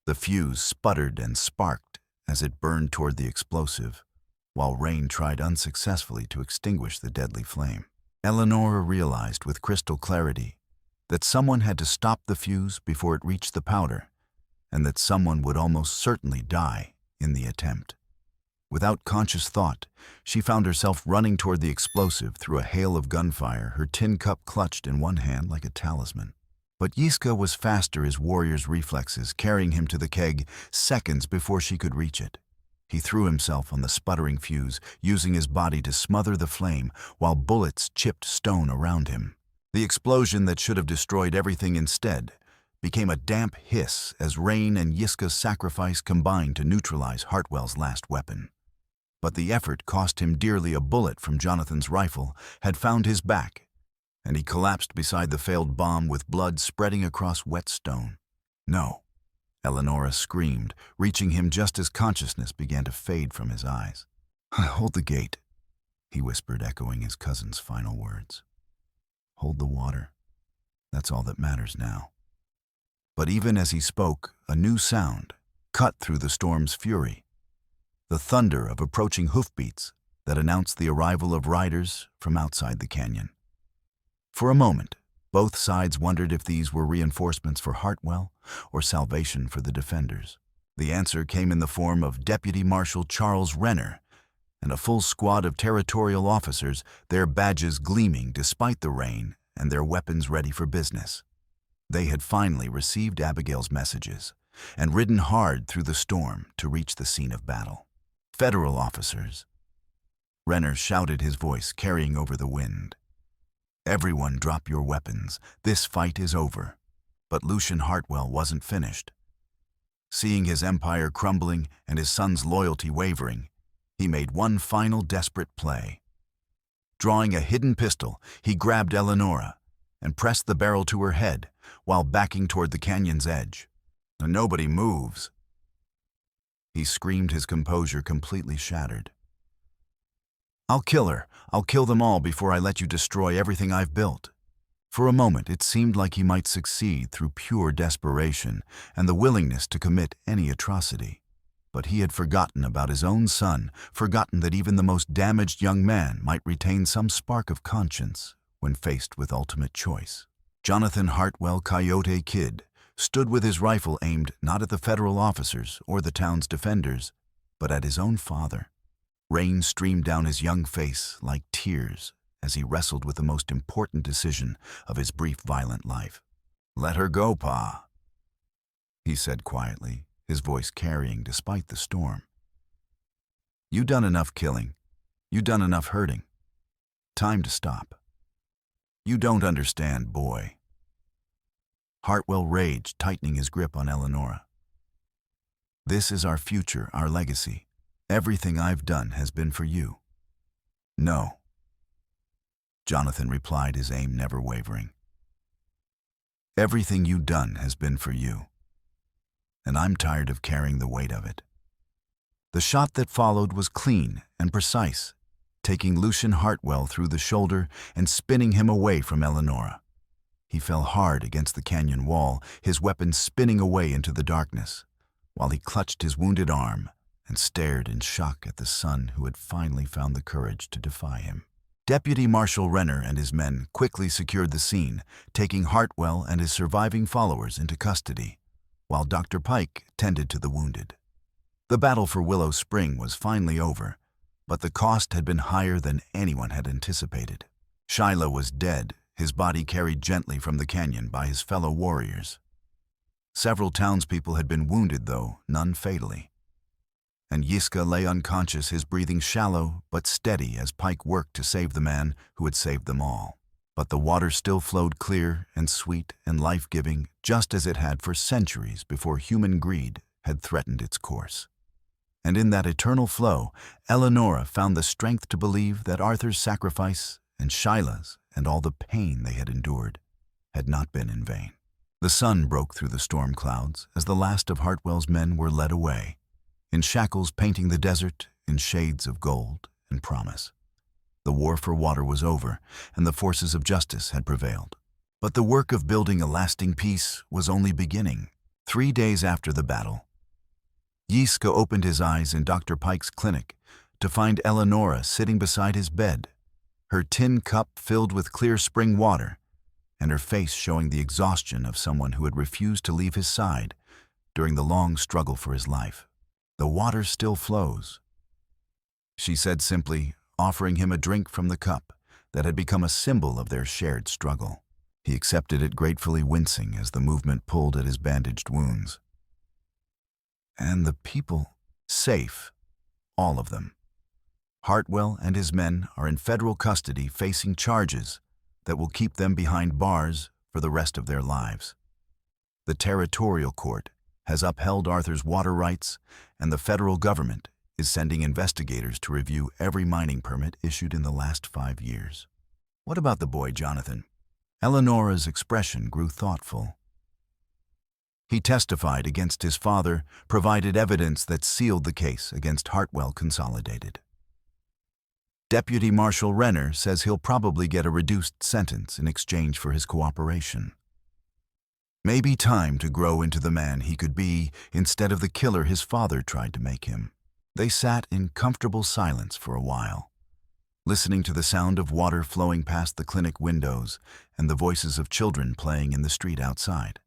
The fuse sputtered and sparked as it burned toward the explosive, while Rain tried unsuccessfully to extinguish the deadly flame. Eleonora realized with crystal clarity that someone had to stop the fuse before it reached the powder, and that someone would almost certainly die in the attempt. Without conscious thought, she found herself running toward the explosive through a hail of gunfire, her tin cup clutched in one hand like a talisman. But Yiska was faster as warrior's reflexes, carrying him to the keg seconds before she could reach it. He threw himself on the sputtering fuse, using his body to smother the flame while bullets chipped stone around him. The explosion that should have destroyed everything instead became a damp hiss as Rain and Yiska's sacrifice combined to neutralize Hartwell's last weapon. But the effort cost him dearly. A bullet from Jonathan's rifle had found his back, and he collapsed beside the failed bomb with blood spreading across wet stone. "No," Eleonora screamed, reaching him just as consciousness began to fade from his eyes. "Hold the gate," he whispered, echoing his cousin's final words. "Hold the water. That's all that matters now." But even as he spoke, a new sound cut through the storm's fury, the thunder of approaching hoofbeats that announced the arrival of riders from outside the canyon. For a moment, both sides wondered if these were reinforcements for Hartwell or salvation for the defenders. The answer came in the form of Deputy Marshal Charles Renner and a full squad of territorial officers, their badges gleaming despite the rain and their weapons ready for business. They had finally received Abigail's messages and ridden hard through the storm to reach the scene of battle. "Federal officers," Renner shouted, his voice carrying over the wind. "Everyone drop your weapons. This fight is over." But Lucian Hartwell wasn't finished. Seeing his empire crumbling and his son's loyalty wavering, he made one final desperate play. Drawing a hidden pistol, he grabbed Eleonora and pressed the barrel to her head while backing toward the canyon's edge. "Nobody moves," he screamed, his composure completely shattered. "I'll kill her. I'll kill them all before I let you destroy everything I've built." For a moment, it seemed like he might succeed through pure desperation and the willingness to commit any atrocity. But he had forgotten about his own son, forgotten that even the most damaged young man might retain some spark of conscience when faced with ultimate choice. Jonathan Hartwell, Coyote Kid, stood with his rifle aimed not at the federal officers or the town's defenders, but at his own father. Rain streamed down his young face like tears as he wrestled with the most important decision of his brief, violent life. "Let her go, Pa," he said quietly, his voice carrying despite the storm. "You done enough killing. You done enough hurting. Time to stop." "You don't understand, boy." Hartwell raged, tightening his grip on Eleonora. "This is our future, our legacy. Everything I've done has been for you. "No," Jonathan replied, his aim never wavering. "Everything you've done has been for you, and I'm tired of carrying the weight of it." The shot that followed was clean and precise, taking Lucian Hartwell through the shoulder and spinning him away from Eleonora. He fell hard against the canyon wall, his weapon spinning away into the darkness, while he clutched his wounded arm and stared in shock at the son who had finally found the courage to defy him. Deputy Marshal Renner and his men quickly secured the scene, taking Hartwell and his surviving followers into custody, while Dr. Pike tended to the wounded. The battle for Willow Spring was finally over, but the cost had been higher than anyone had anticipated. Shiloh was dead, his body carried gently from the canyon by his fellow warriors. Several townspeople had been wounded, though none fatally. And Yiska lay unconscious, his breathing shallow but steady as Pike worked to save the man who had saved them all. But the water still flowed clear and sweet and life-giving, just as it had for centuries before human greed had threatened its course. And in that eternal flow, Eleonora found the strength to believe that Arthur's sacrifice and Shiloh's and all the pain they had endured had not been in vain. The sun broke through the storm clouds as the last of Hartwell's men were led away, in shackles painting the desert in shades of gold and promise. The war for water was over, and the forces of justice had prevailed. But the work of building a lasting peace was only beginning. 3 days after the battle, Yiska opened his eyes in Dr. Pike's clinic to find Eleonora sitting beside his bed, her tin cup filled with clear spring water, and her face showing the exhaustion of someone who had refused to leave his side during the long struggle for his life. "The water still flows," she said simply, offering him a drink from the cup that had become a symbol of their shared struggle. He accepted it gratefully, wincing as the movement pulled at his bandaged wounds. "And the people, safe, all of them. Hartwell and his men are in federal custody facing charges that will keep them behind bars for the rest of their lives. The territorial court has upheld Arthur's water rights, and the federal government is sending investigators to review every mining permit issued in the last 5 years." "What about the boy, Jonathan?" Eleonora's expression grew thoughtful. "He testified against his father, provided evidence that sealed the case against Hartwell Consolidated. Deputy Marshal Renner says he'll probably get a reduced sentence in exchange for his cooperation. Maybe time to grow into the man he could be instead of the killer his father tried to make him." They sat in comfortable silence for a while, listening to the sound of water flowing past the clinic windows and the voices of children playing in the street outside.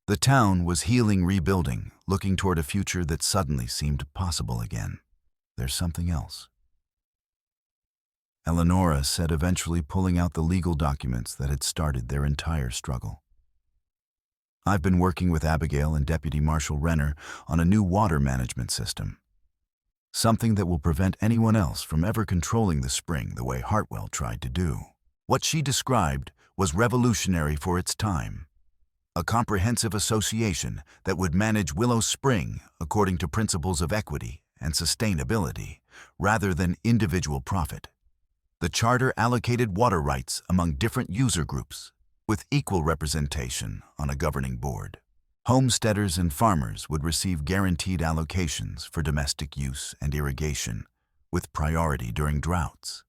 The town was healing, rebuilding, looking toward a future that suddenly seemed possible again. "There's something else," Eleonora said, eventually pulling out the legal documents that had started their entire struggle. "I've been working with Abigail and Deputy Marshal Renner on a new water management system. Something that will prevent anyone else from ever controlling the spring the way Hartwell tried to do. What she described was revolutionary for its time. A comprehensive association that would manage Willow Spring according to principles of equity and sustainability, rather than individual profit. The charter allocated water rights among different user groups, with equal representation on a governing board. Homesteaders and farmers would receive guaranteed allocations for domestic use and irrigation, with priority during droughts.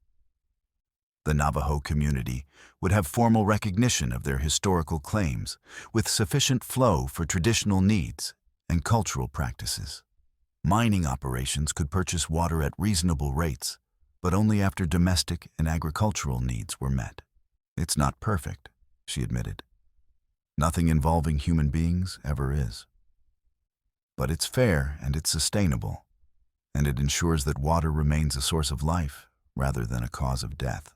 The Navajo community would have formal recognition of their historical claims, with sufficient flow for traditional needs and cultural practices. Mining operations could purchase water at reasonable rates, but only after domestic and agricultural needs were met. "It's not perfect," she admitted. "Nothing involving human beings ever is. But it's fair and it's sustainable, and it ensures that water remains a source of life rather than a cause of death."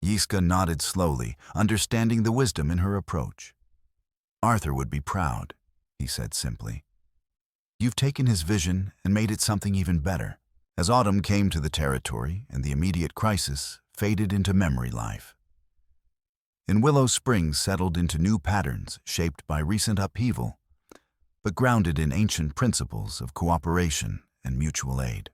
Yiska nodded slowly, understanding the wisdom in her approach. "Arthur would be proud," he said simply. "You've taken his vision and made it something even better." As autumn came to the territory and the immediate crisis faded into memory life, and Willow Springs settled into new patterns shaped by recent upheaval, but grounded in ancient principles of cooperation and mutual aid.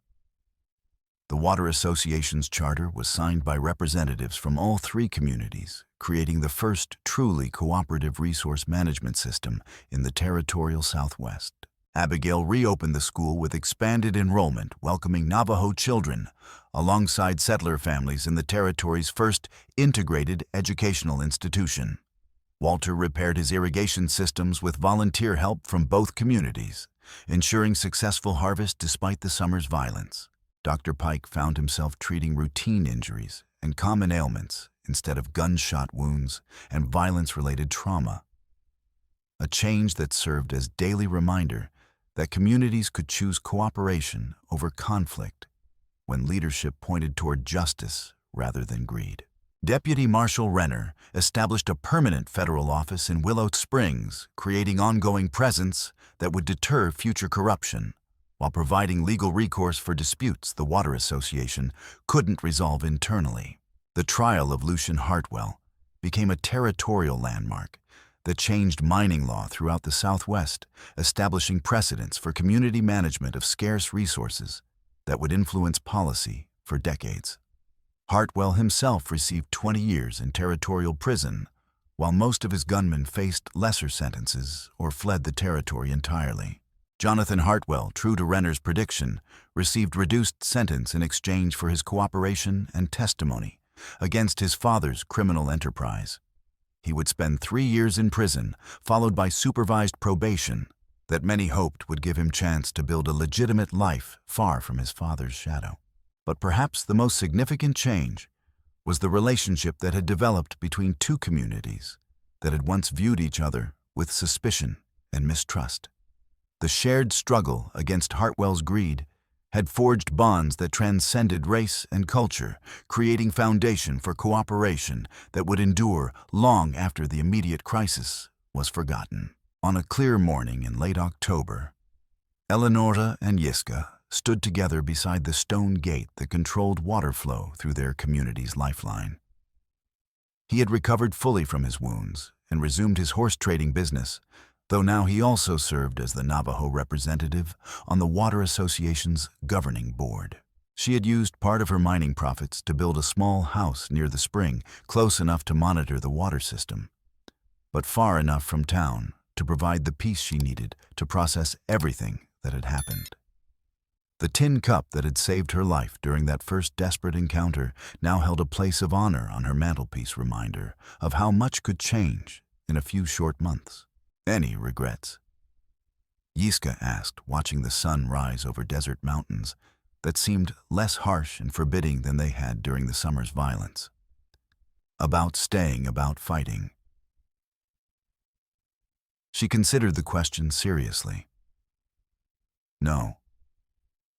The Water Association's charter was signed by representatives from all three communities, creating the first truly cooperative resource management system in the territorial Southwest. Abigail reopened the school with expanded enrollment, welcoming Navajo children, alongside settler families in the territory's first integrated educational institution. Walter repaired his irrigation systems with volunteer help from both communities, ensuring successful harvest despite the summer's violence. Dr. Pike found himself treating routine injuries and common ailments instead of gunshot wounds and violence-related trauma. A change that served as daily reminder that communities could choose cooperation over conflict when leadership pointed toward justice rather than greed. Deputy Marshal Renner established a permanent federal office in Willow Springs, creating ongoing presence that would deter future corruption, while providing legal recourse for disputes the Water Association couldn't resolve internally. The trial of Lucian Hartwell became a territorial landmark that changed mining law throughout the Southwest, establishing precedents for community management of scarce resources that would influence policy for decades. Hartwell himself received 20 years in territorial prison, while most of his gunmen faced lesser sentences or fled the territory entirely. Jonathan Hartwell, true to Renner's prediction, received reduced sentence in exchange for his cooperation and testimony against his father's criminal enterprise. He would spend 3 years in prison, followed by supervised probation that many hoped would give him chance to build a legitimate life far from his father's shadow. But perhaps the most significant change was the relationship that had developed between two communities that had once viewed each other with suspicion and mistrust. The shared struggle against Hartwell's greed had forged bonds that transcended race and culture, creating foundation for cooperation that would endure long after the immediate crisis was forgotten. On a clear morning in late October, Eleonora and Yiska stood together beside the stone gate that controlled water flow through their community's lifeline. He had recovered fully from his wounds and resumed his horse trading business, though now he also served as the Navajo representative on the Water Association's governing board. She had used part of her mining profits to build a small house near the spring, close enough to monitor the water system, but far enough from town to provide the peace she needed to process everything that had happened. The tin cup that had saved her life during that first desperate encounter now held a place of honor on her mantelpiece, reminder of how much could change in a few short months. Any regrets? Yiska asked, watching the sun rise over desert mountains that seemed less harsh and forbidding than they had during the summer's violence. About staying, about fighting. She considered the question seriously. No.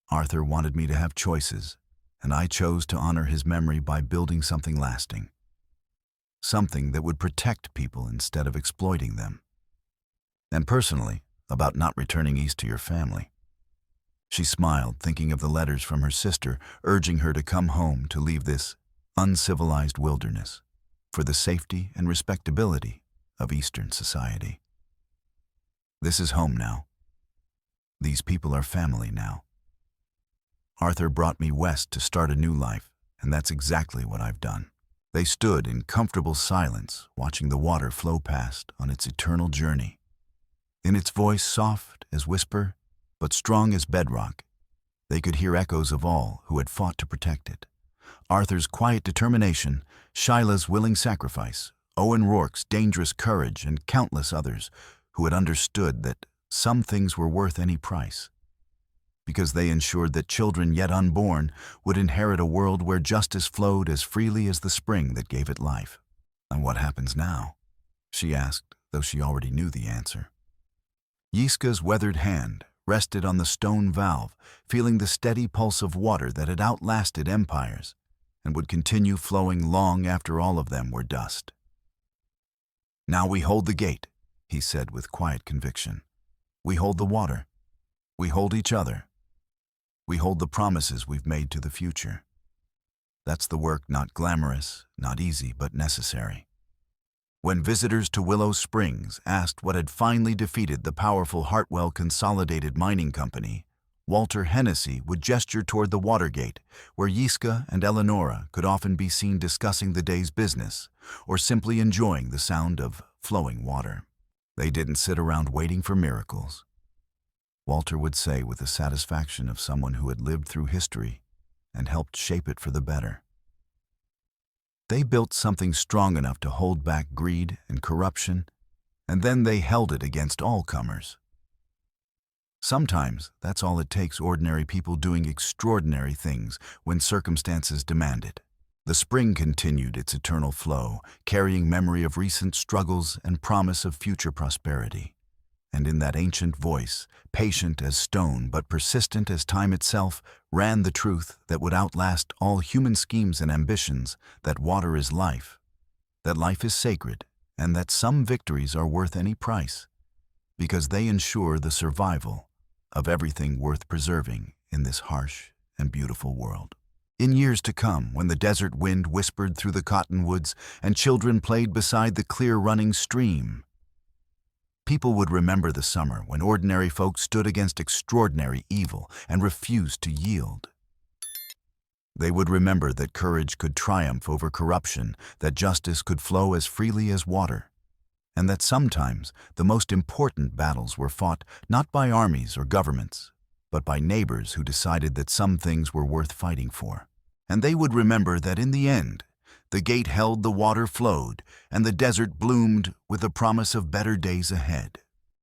Arthur wanted me to have choices, and I chose to honor his memory by building something lasting. Something that would protect people instead of exploiting them. And personally, about not returning east to your family. She smiled, thinking of the letters from her sister urging her to come home to leave this uncivilized wilderness for the safety and respectability of Eastern society. This is home now. These people are family now. Arthur brought me west to start a new life, and that's exactly what I've done. They stood in comfortable silence, watching the water flow past on its eternal journey. In its voice soft as whisper, but strong as bedrock, they could hear echoes of all who had fought to protect it. Arthur's quiet determination, Shyla's willing sacrifice, Owen Rourke's dangerous courage, and countless others who had understood that some things were worth any price, because they ensured that children yet unborn would inherit a world where justice flowed as freely as the spring that gave it life. And what happens now? She asked, though she already knew the answer. Yiska's weathered hand rested on the stone valve, feeling the steady pulse of water that had outlasted empires and would continue flowing long after all of them were dust. Now we hold the gate, he said with quiet conviction. We hold the water. We hold each other. We hold the promises we've made to the future. That's the work, not glamorous, not easy, but necessary. When visitors to Willow Springs asked what had finally defeated the powerful Hartwell Consolidated Mining Company, Walter Hennessy would gesture toward the water gate, where Yiska and Eleonora could often be seen discussing the day's business or simply enjoying the sound of flowing water. They didn't sit around waiting for miracles. Walter would say with the satisfaction of someone who had lived through history and helped shape it for the better. They built something strong enough to hold back greed and corruption, and then they held it against all comers. Sometimes that's all it takes, ordinary people doing extraordinary things when circumstances demand it. The spring continued its eternal flow, carrying memory of recent struggles and promise of future prosperity. And in that ancient voice, patient as stone but persistent as time itself, ran the truth that would outlast all human schemes and ambitions, that water is life, that life is sacred, and that some victories are worth any price, because they ensure the survival of everything worth preserving in this harsh and beautiful world. In years to come, when the desert wind whispered through the cottonwoods and children played beside the clear running stream, people would remember the summer when ordinary folk stood against extraordinary evil and refused to yield. They would remember that courage could triumph over corruption, that justice could flow as freely as water, and that sometimes the most important battles were fought not by armies or governments, but by neighbors who decided that some things were worth fighting for. And they would remember that in the end, the gate held, the water flowed, and the desert bloomed with the promise of better days ahead.